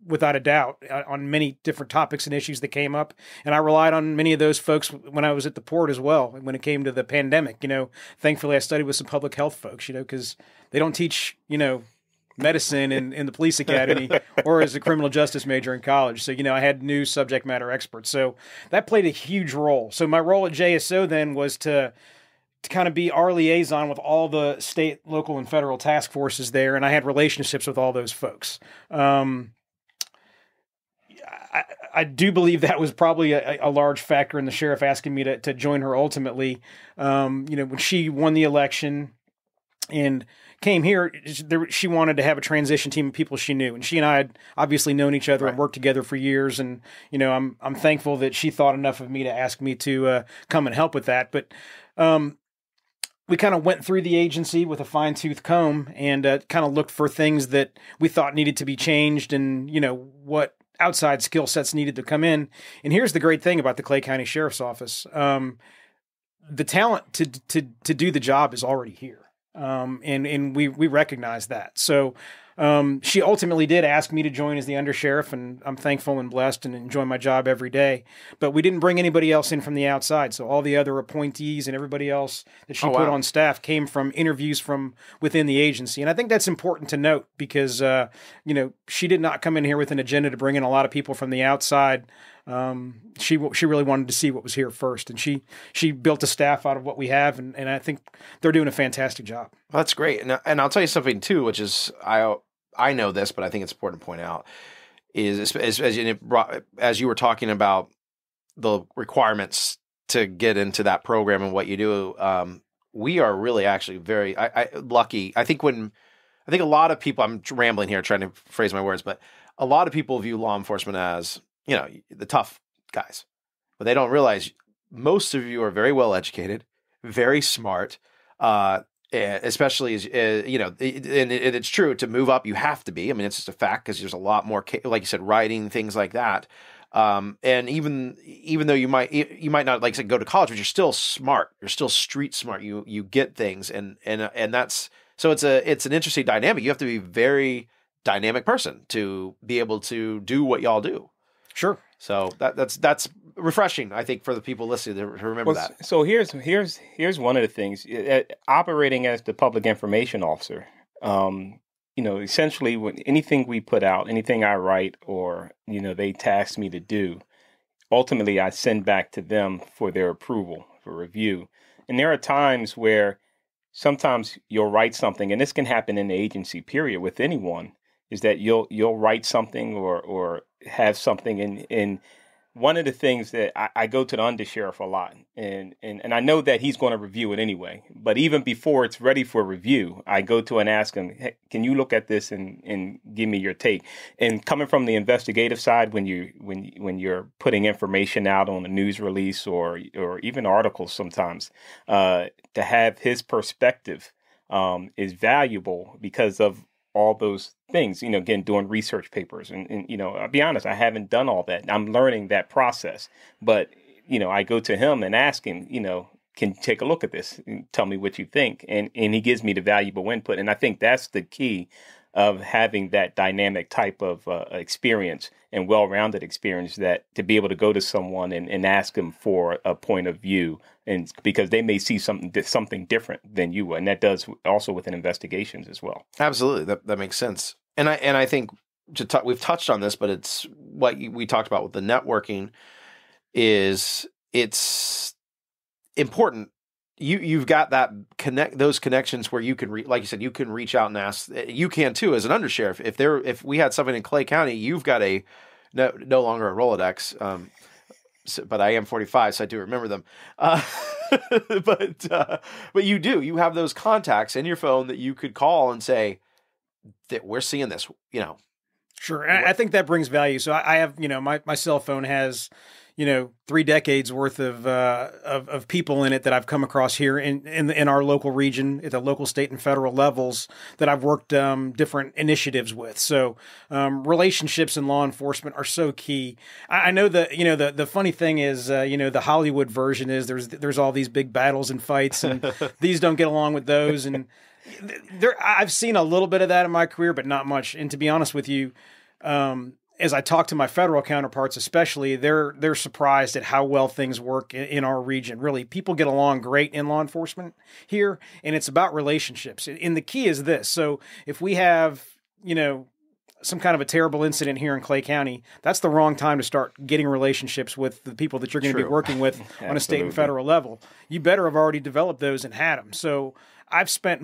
without a doubt, on many different topics and issues that came up. And I relied on many of those folks when I was at the port as well. When it came to the pandemic, thankfully I studied with some public health folks, because they don't teach, medicine in the police academy or as a criminal justice major in college. So, I had new subject matter experts. So that played a huge role. So my role at JSO then was to kind of be our liaison with all the state, local, and federal task forces there. And I had relationships with all those folks. I do believe that was probably a large factor in the sheriff asking me to join her ultimately. When she won the election and came here, she wanted to have a transition team of people she knew. And she and I had obviously known each other and worked together for years. And, I'm thankful that she thought enough of me to ask me to come and help with that. But we kind of went through the agency with a fine-tooth comb and kind of looked for things that we thought needed to be changed and, what outside skill sets needed to come in. And here's the great thing about the Clay County Sheriff's Office. The talent to do the job is already here. And we recognize that. So she ultimately did ask me to join as the undersheriff, and I'm thankful and blessed and enjoy my job every day. But we didn't bring anybody else in from the outside. So all the other appointees and everybody else that she put on staff came from interviews from within the agency. And I think that's important to note because, she did not come in here with an agenda to bring in a lot of people from the outside. She really wanted to see what was here first, and she built a staff out of what we have, and I think they're doing a fantastic job. Well, that's great, and I'll tell you something too, which is I know this, but I think it's important to point out is as you were talking about the requirements to get into that program and what you do. We are really actually very lucky. I think a lot of people, I'm rambling here trying to phrase my words, but a lot of people view law enforcement as the tough guys, but they don't realize most of you are very well educated, very smart, especially as and it's true, to move up you have to be. I mean, it's just a fact because there's a lot more, like you said, writing, things like that. And even though you might not, like I said, go to college, but you're still smart. You're still street smart. You get things, and that's so it's an interesting dynamic. You have to be a very dynamic person to be able to do what y'all do. Sure. So that's refreshing, I think, for the people listening to remember that. So here's one of the things. Operating as the public information officer, essentially when anything we put out, anything I write or, they task me to do, ultimately I send back to them for their approval, for review. And there are times where sometimes you'll write something, and this can happen in the agency period with anyone, is that you'll write something or have something and one of the things that I go to the undersheriff a lot, and I know that he's going to review it anyway. But even before it's ready for review, I go to and ask him, hey, can you look at this and give me your take? And coming from the investigative side, when you're putting information out on a news release or even articles, sometimes to have his perspective is valuable because of all those things, again, doing research papers. And I'll be honest, I haven't done all that. I'm learning that process. But, I go to him and ask him, can you take a look at this and tell me what you think? And he gives me the valuable input. And I think that's the key of having that dynamic type of experience and well-rounded experience, that to be able to go to someone and ask them for a point of view, and because they may see something different than you, and that does also within investigations as well. Absolutely, that makes sense. And I think we've touched on this, but it's what we talked about with the networking is it's important. You've got those connections where you can like you said, you can reach out and ask. You can too as an undersheriff. If we had something in Clay County, you've got no longer a Rolodex. But I am 45, so I do remember them. But you have those contacts in your phone that you could call and say that we're seeing this. Sure, and I think that brings value. So I have, my cell phone has 3 decades worth of people in it that I've come across here in our local region at the local, state, and federal levels that I've worked different initiatives with. So relationships in law enforcement are so key. I know that the funny thing is the Hollywood version is there's all these big battles and fights, and these don't get along with those. And I've seen a little bit of that in my career, but not much. And to be honest with you, as I talk to my federal counterparts, especially, they're surprised at how well things work in our region. Really, people get along great in law enforcement here, and it's about relationships. And the key is this. So if we have, some kind of a terrible incident here in Clay County, that's the wrong time to start getting relationships with the people that you're going to be working with on a state and federal level. You better have already developed those and had them. So I've spent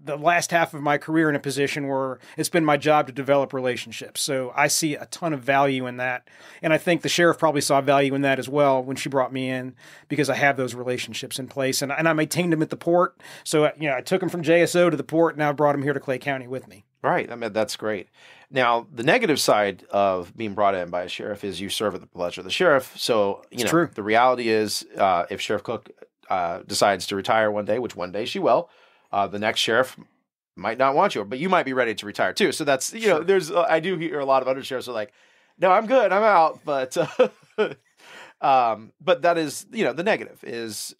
the last half of my career in a position where it's been my job to develop relationships. So I see a ton of value in that. And I think the sheriff probably saw value in that as well when she brought me in, because I have those relationships in place. And I maintained them at the port. So, I took them from JSO to the port, and now I brought them here to Clay County with me. Right. That's great. Now, the negative side of being brought in by a sheriff is you serve at the pleasure of the sheriff. So, true. The reality is if Sheriff Cook decides to retire one day, which one day she will, the next sheriff might not want you, but you might be ready to retire too. So that's, Sure. I do hear a lot of undersheriffs are like, no, I'm good, I'm out. But, but that is, the negative is,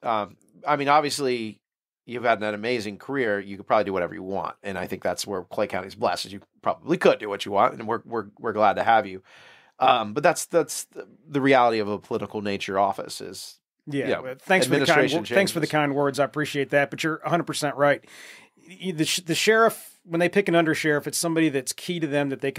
obviously you've had an amazing career. You could probably do whatever you want. And I think that's where Clay County is blessed, is you probably could do what you want. And we're glad to have you. But that's the reality of a political nature office is, thanks for the kind words. I appreciate that. But you're 100% right. The sheriff, when they pick an undersheriff, it's somebody that's key to them, that they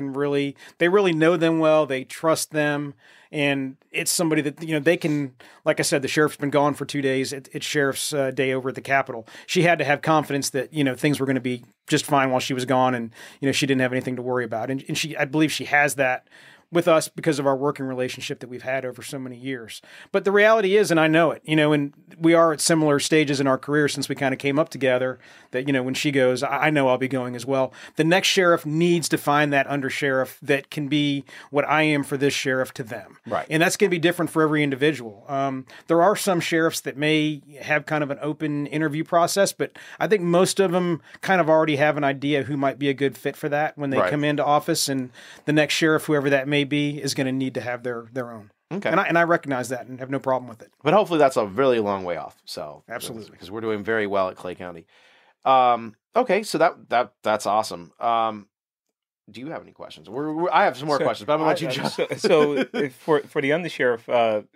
really know them well. They trust them. And it's somebody that, they can, like I said, the sheriff's been gone for 2 days. It's Sheriff's Day over at the Capitol. She had to have confidence that, things were going to be just fine while she was gone, and, she didn't have anything to worry about. And I believe she has that with us because of our working relationship that we've had over so many years. But the reality is, and I know it, and we are at similar stages in our career since we kind of came up together, that, when she goes, I know I'll be going as well. The next sheriff needs to find that undersheriff that can be what I am for this sheriff to them. Right. And that's going to be different for every individual. There are some sheriffs that may have kind of an open interview process, but I think most of them kind of already have an idea who might be a good fit for that when they come into office, and the next sheriff, whoever that may be, is going to need to have their own. Okay. And I recognize that and have no problem with it. But hopefully that's a really long way off. So absolutely, because we're doing very well at Clay County. Okay, so that's awesome. Do you have any questions? I have some more questions, but I'm gonna let you jump. So for the undersheriff,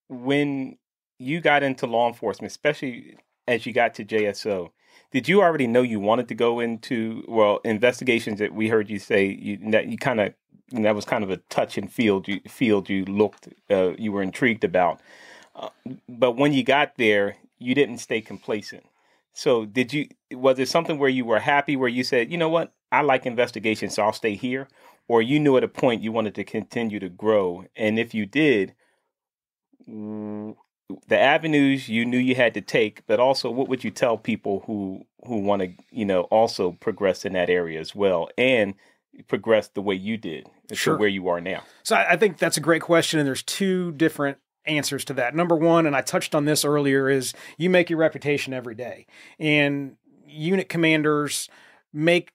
when you got into law enforcement, especially as you got to JSO, did you already know you wanted to go into investigations? That we heard you say that was kind of a touch and field you looked you were intrigued about, but when you got there, you didn't stay complacent. So was it something where you were happy, where you said, you know what, I like investigations, so I'll stay here? or you knew at a point you wanted to continue to grow? And if you did, the avenues you knew you had to take, but also what would you tell people who want to, also progress in that area as well and progress the way you did to where you are now? So I think that's a great question, and there's two different answers to that. Number one, and I touched on this earlier, is you make your reputation every day, and unit commanders make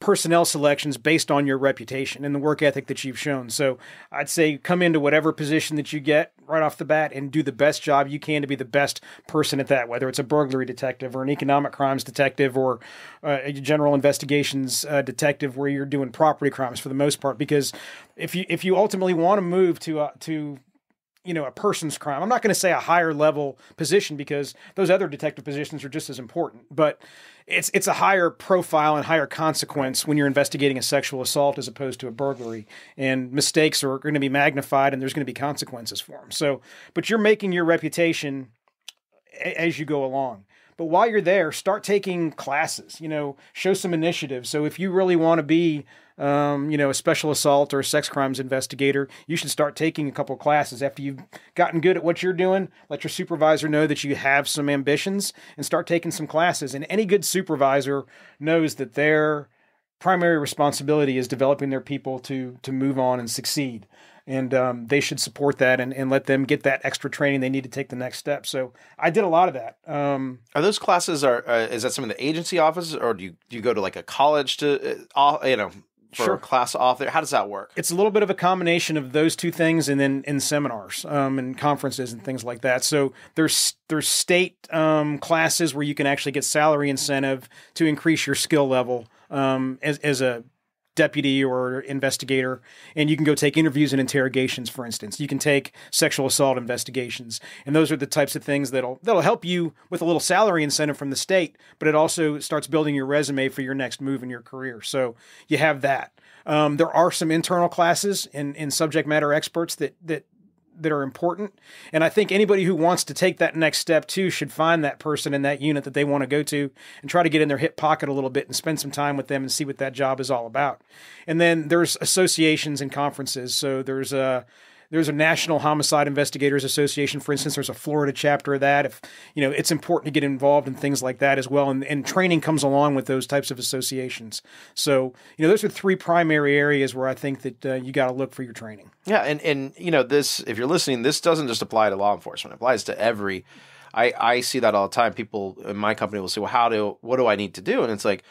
personnel selections based on your reputation and the work ethic that you've shown. So I'd say come into whatever position that you get right off the bat and do the best job you can to be the best person at that, whether it's a burglary detective or an economic crimes detective or a general investigations detective where you're doing property crimes for the most part. Because if you ultimately want to move to a person's crime, I'm not going to say a higher level position because those other detective positions are just as important, but it's a higher profile and higher consequence when you're investigating a sexual assault as opposed to a burglary, and mistakes are going to be magnified and there's going to be consequences for them. So, but you're making your reputation as you go along. But while you're there, start taking classes, show some initiative. So if you really want to be, a special assault or a sex crimes investigator, you should start taking a couple of classes. After you've gotten good at what you're doing, let your supervisor know that you have some ambitions and start taking some classes. And any good supervisor knows that their primary responsibility is developing their people to move on and succeed. And they should support that and let them get that extra training they need to take the next step. So I did a lot of that. Are those classes, is that some of the agency offices, or do you go to like a college to, for a class off there? How does that work? It's a little bit of a combination of those two things, and then in seminars and conferences and things like that. So there's state classes where you can actually get salary incentive to increase your skill level as a deputy or investigator, and you can go take interviews and interrogations, for instance. You can take sexual assault investigations, and those are the types of things that'll help you with a little salary incentive from the state, but it also starts building your resume for your next move in your career. So you have that. There are some internal classes in subject matter experts that are important. And I think anybody who wants to take that next step too should find that person in that unit that they want to go to and try to get in their hip pocket a little bit and spend some time with them and see what that job is all about. And then there's associations and conferences. So there's a National Homicide Investigators Association, for instance. There's a Florida chapter of that. If it's important to get involved in things like that as well, and training comes along with those types of associations. So those are three primary areas where I think that you got to look for your training. Yeah, and this, if you're listening, this doesn't just apply to law enforcement. It applies to every. I see that all the time. People in my company will say, "Well, what do I need to do?" And it's like,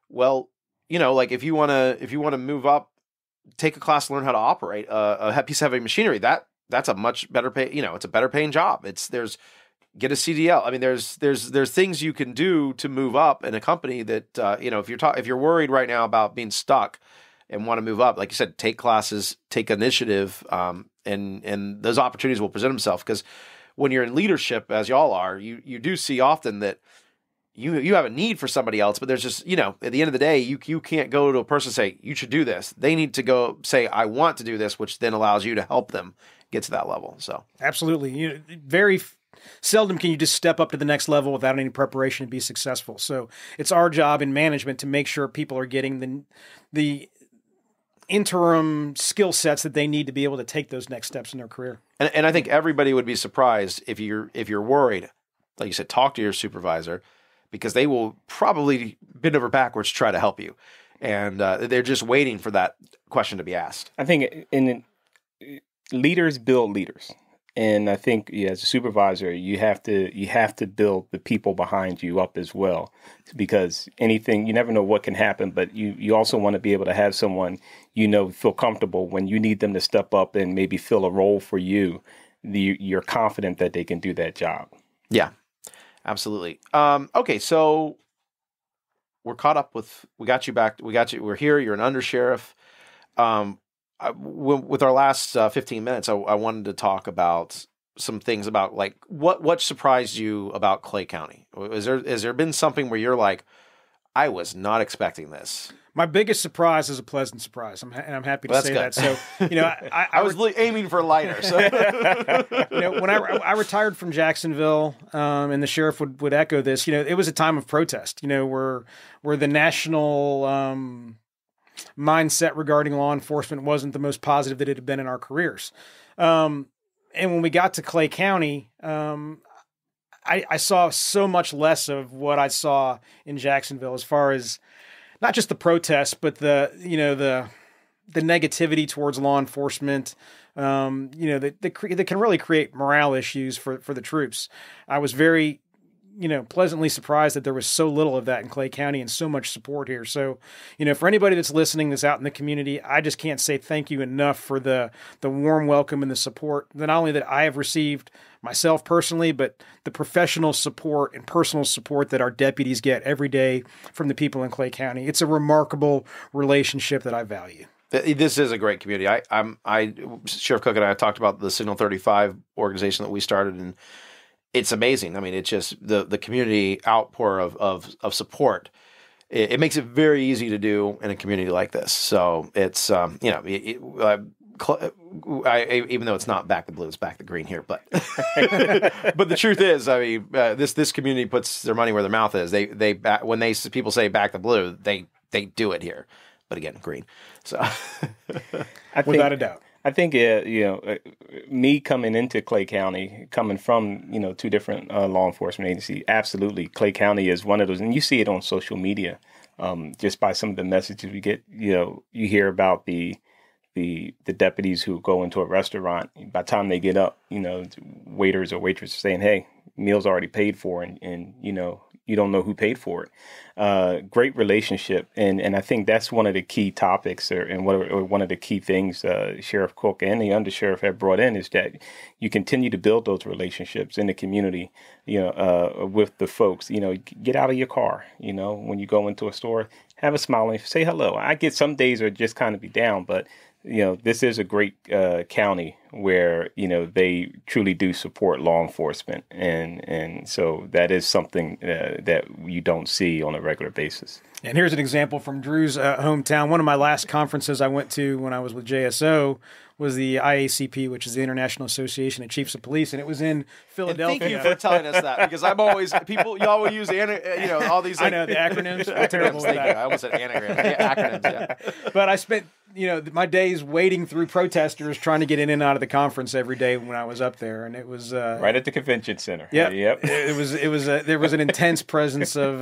well, like if you want to move up, take a class to learn how to operate a piece of heavy machinery. That's a much better pay. It's a better paying job. Get a CDL. I mean, there's things you can do to move up in a company that if you're worried right now about being stuck and want to move up, like you said, take classes, take initiative, and those opportunities will present themselves. Because when you're in leadership, as y'all are, you do see often that you have a need for somebody else, but there's just, at the end of the day, you can't go to a person and say, you should do this. They need to go say, I want to do this, which then allows you to help them get to that level. So absolutely. Very seldom can you just step up to the next level without any preparation and be successful. So it's our job in management to make sure people are getting the interim skill sets that they need to be able to take those next steps in their career. And I think everybody would be surprised if you're worried, like you said, talk to your supervisor, because they will probably bend over backwards to try to help you. And they're just waiting for that question to be asked. I think leaders build leaders. And I think as a supervisor, you have to build the people behind you up as well, because you never know what can happen, but you also want to be able to have someone, feel comfortable when you need them to step up and maybe fill a role for you. You're confident that they can do that job. Yeah. Absolutely. Okay, so we're caught up we got you back. We're here. You're an undersheriff. With our last 15 minutes, I wanted to talk about some things about like what surprised you about Clay County. Has there been something where you're like, I was not expecking this? My biggest surprise is a pleasant surprise. I'm happy to say good. that. So, I was aiming for lighter. So, when I retired from Jacksonville, and the sheriff would echo this, it was a time of protest, where the national mindset regarding law enforcement wasn't the most positive that it had been in our careers. And when we got to Clay County, I saw so much less of what I saw in Jacksonville, as far as not just the protests, but the negativity towards law enforcement, that can really create morale issues for the troops. I was very, pleasantly surprised that there was so little of that in Clay County and so much support here. So, for anybody that's listening, that's out in the community, I just can't say thank you enough for the warm welcome and the support, not only that I have received myself personally, but the professional support and personal support that our deputies get every day from the people in Clay County. It's a remarkable relationship that I value. This is a great community. Sheriff Cook and I have talked about the Signal 35 organization that we started, and it's amazing. I mean, it's just the community outpour of support. It makes it very easy to do in a community like this. So it's even though it's not back the blue, it's back the green here. But but the truth is, I mean, this community puts their money where their mouth is. When people say back the blue, they do it here. But again, green. So without a doubt. I think, me coming into Clay County, coming from, two different law enforcement agencies, absolutely, Clay County is one of those. And you see it on social media, just by some of the messages we get. You hear about the deputies who go into a restaurant. By the time they get up, waiters or waitresses saying, hey, meal's already paid for, and you don't know who paid for it. Great relationship, and I think that's one of the key topics, or one of the key things Sheriff Cook and the Undersheriff have brought in, is that you continue to build those relationships in the community, with the folks. Get out of your car. When you go into a store, have a smile and say hello. I get some days are just kind of be down, but this is a great county where, they truly do support law enforcement. And so that is something that you don't see on a regular basis. And here's an example from Drew's hometown. One of my last conferences I went to when I was with JSO was the IACP, which is the International Association of Chiefs of Police, and it was in Philadelphia. And thank you for telling us that, because I'm always y'all will use all these. I know the acronyms. We're terrible with that. I almost said anagrams. Yeah, acronyms. Yeah. But I spent my days wading through protesters trying to get in and out of the conference every day when I was up there, and it was right at the convention center. Yep. There was an intense presence of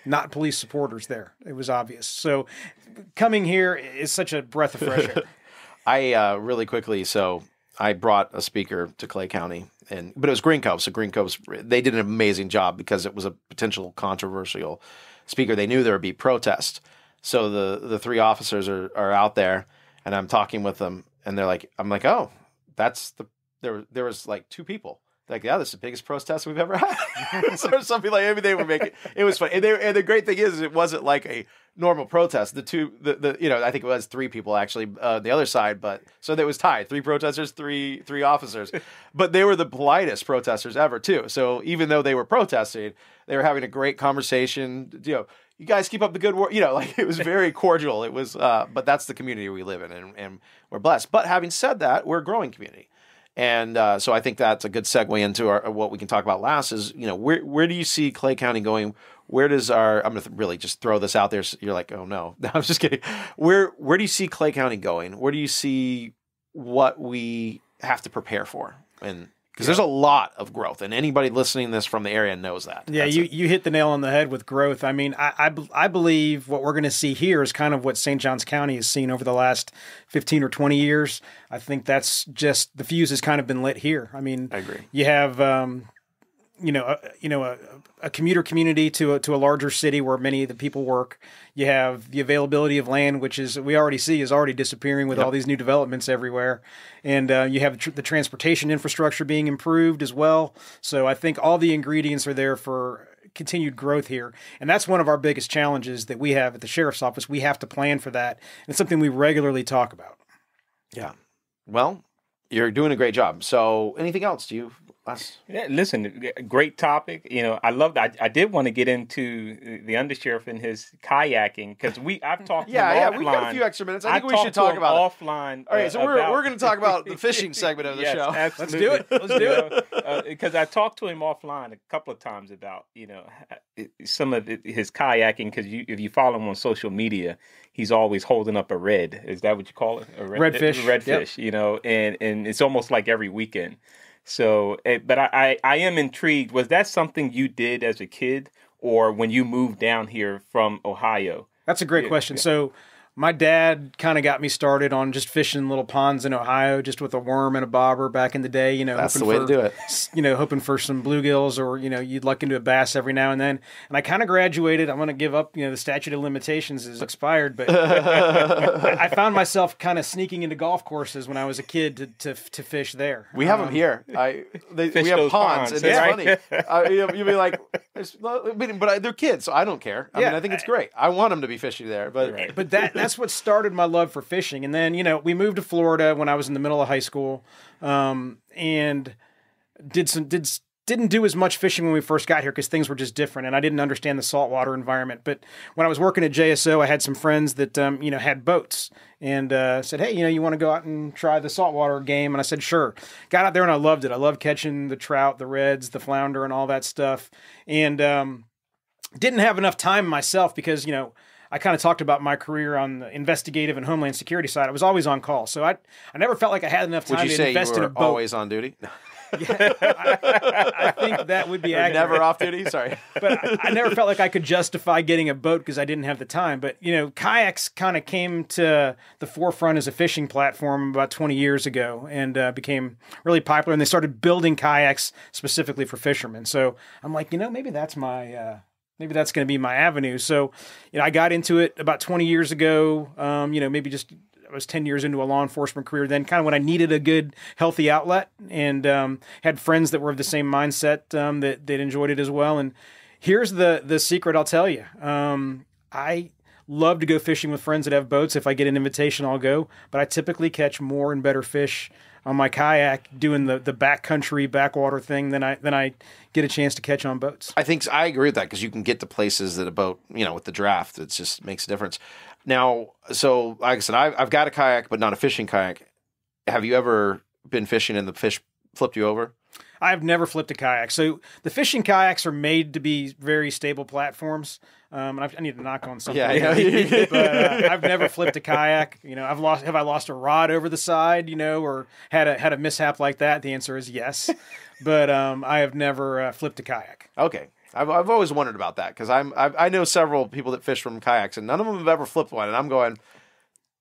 not police supporters there. It was obvious. So coming here is such a breath of fresh air. Really quickly, so I brought a speaker to Clay County, but it was Green Cove. So Green Cove's, they did an amazing job because it was a potential controversial speaker. They knew there would be protest. So the three officers are out there, and I'm talking with them, and I'm like, oh, there was like two people. Like, yeah, this is the biggest protest we've ever had. So something like, maybe they were making, it was funny. And the great thing is it wasn't like a normal protest. I think it was three people actually, the other side, but so it was tied. Three protesters, three officers, but they were the politest protesters ever too. So even though they were protesting, they were having a great conversation. You guys keep up the good work. It was very cordial. It was, but that's the community we live in, and we're blessed. But having said that, we're a growing community. And so I think that's a good segue into what we can talk about last is, where do you see Clay County going? Where does I'm going to really just throw this out there. So you're like, oh no, I'm just kidding. Where do you see Clay County going? Where do you see what we have to prepare for? And because there's a lot of growth, and anybody listening to this from the area knows that. Yeah, you hit the nail on the head with growth. I mean, I believe what we're going to see here is kind of what St. Johns County has seen over the last 15 or 20 years. I think that's just the fuse has kind of been lit here. I mean, I agree. You have a commuter community to a larger city where many of the people work. You have the availability of land, which we already see is already disappearing with all these new developments everywhere. And you have the transportation infrastructure being improved as well. So I think all the ingredients are there for continued growth here. And that's one of our biggest challenges that we have at the Sheriff's Office. We have to plan for that. And it's something we regularly talk about. Yeah. Well, you're doing a great job. So anything else? Do you Yeah, listen, great topic. I love that. I did want to get into the undersheriff and his kayaking because I've talked to him offline. We got a few extra minutes. I think we should talk about offline. All right, so we're going to talk about the fishing segment of the show. Absolutely. Let's do it. Because I talked to him offline a couple of times about some of his kayaking because if you follow him on social media, he's always holding up a red. Is that what you call it? A redfish. Redfish. Yep. And it's almost like every weekend. So, but I am intrigued. Was that something you did as a kid or when you moved down here from Ohio? That's a great question. So my dad kind of got me started on just fishing little ponds in Ohio, just with a worm and a bobber back in the day. That's the way to do it. Hoping for some bluegills or, you'd luck into a bass every now and then. And I kind of graduated. I'm going to give up, the statute of limitations is expired, but I found myself kind of sneaking into golf courses when I was a kid to fish there. We have them here. We have ponds. And it's funny. You'll be like, but they're kids, so I don't care. I mean, I think it's great. I want them to be fishing there, but that's what started my love for fishing. And then, we moved to Florida when I was in the middle of high school, and didn't do as much fishing when we first got here because things were just different, and I didn't understand the saltwater environment. But when I was working at JSO, I had some friends that had boats, and said, "Hey, you want to go out and try the saltwater game?" And I said, "Sure." Got out there and I loved it. I loved catching the trout, the reds, the flounder, and all that stuff. And didn't have enough time myself because I kind of talked about my career on the investigative and homeland security side. I was always on call, so I never felt like I had enough time to invest in a boat. Would you say you were always on duty? Yeah, I think that would be accurate. Never off duty? Sorry. But I never felt like I could justify getting a boat because I didn't have the time. But, kayaks kind of came to the forefront as a fishing platform about 20 years ago and became really popular. And they started building kayaks specifically for fishermen. So I'm like, maybe that's maybe that's going to be my avenue. So, I got into it about 20 years ago, maybe just I was 10 years into a law enforcement career then, kind of when I needed a good, healthy outlet, and had friends that were of the same mindset that enjoyed it as well. And here's the secret I'll tell you. I love to go fishing with friends that have boats. If I get an invitation, I'll go. But I typically catch more and better fish on my kayak doing the backcountry, backwater thing than I get a chance to catch on boats. I agree with that because you can get to places that a boat, with the draft, it just makes a difference. Now, so like I said, I've got a kayak, but not a fishing kayak. Have you ever been fishing and the fish flipped you over? I've never flipped a kayak. So the fishing kayaks are made to be very stable platforms. And I need to knock on something. Yeah. But I've never flipped a kayak. Have I lost a rod over the side? Or had a mishap like that? The answer is yes. But I have never flipped a kayak. Okay. I've always wondered about that because I know several people that fish from kayaks and none of them have ever flipped one, and I'm going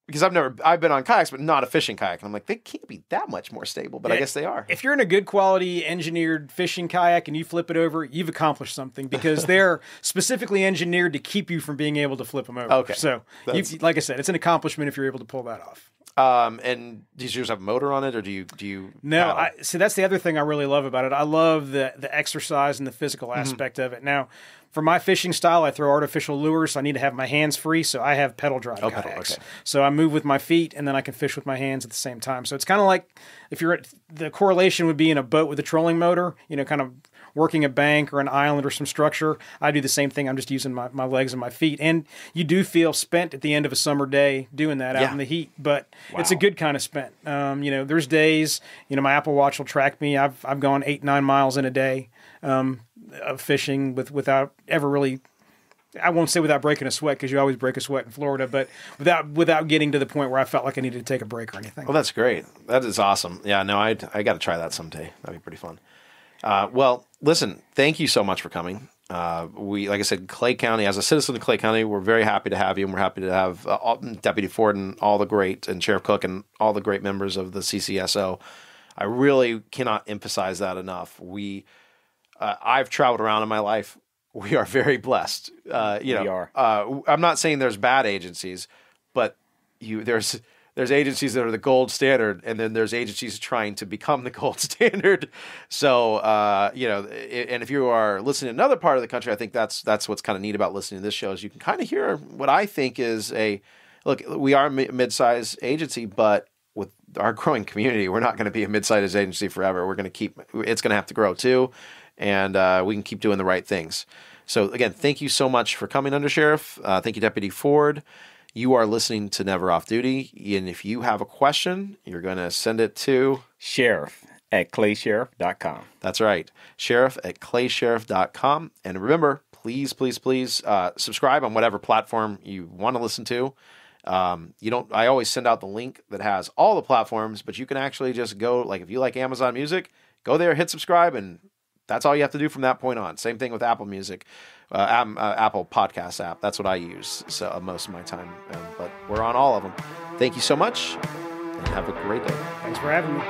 because I've been on kayaks but not a fishing kayak, and I'm like, they can't be that much more stable, but I guess they are. If you're in a good quality engineered fishing kayak and you flip it over, you've accomplished something because they're specifically engineered to keep you from being able to flip them over. Okay, so like I said, it's an accomplishment if you're able to pull that off. And do you just have a motor on it, or do you? No, so that's the other thing I really love about it. I love the exercise and the physical aspect of it. Now, for my fishing style, I throw artificial lures, so I need to have my hands free, so I have pedal drive kayaks. Okay. So I move with my feet, and then I can fish with my hands at the same time. So it's kind of like the correlation would be in a boat with a trolling motor, kind of working a bank or an island or some structure. I do the same thing. I'm just using my legs and my feet. And you do feel spent at the end of a summer day doing that out in the heat, but it's a good kind of spent. There's days, my Apple Watch will track me. I've gone 8-9 miles in a day of fishing without ever really, I won't say without breaking a sweat because you always break a sweat in Florida, but without getting to the point where I felt like I needed to take a break or anything. Well, that's great. That is awesome. Yeah, no, I got to try that someday. That'd be pretty fun. Well, listen, thank you so much for coming. Like I said, Clay County, as a citizen of Clay County, we're very happy to have you, and we're happy to have Deputy Ford and and Sheriff Cook and all the great members of the CCSO. I really cannot emphasize that enough. I've traveled around in my life. We are very blessed. We are. I'm not saying there's bad agencies, but there's agencies that are the gold standard, and then there's agencies trying to become the gold standard. So, and if you are listening in another part of the country, I think that's what's kind of neat about listening to this show is you can kind of hear what I think is look, we are a mid-sized agency, but with our growing community. We're not going to be a mid-sized agency forever. We're going to it's going to have to grow too, and we can keep doing the right things. So again, thank you so much for coming, Undersheriff. Thank you, Deputy Ford. You are listening to Never Off Duty, and if you have a question, you're going to send it to sheriff@claysheriff.com. That's right, sheriff@claysheriff.com. And remember, please subscribe on whatever platform you want to listen to. I always send out the link that has all the platforms, but you can actually just go, like if you like Amazon Music, go there, hit subscribe, and that's all you have to do from that point on. Same thing with Apple Music, Apple Podcast app. That's what I use most of my time. But we're on all of them. Thank you so much, and have a great day. Thanks for having me.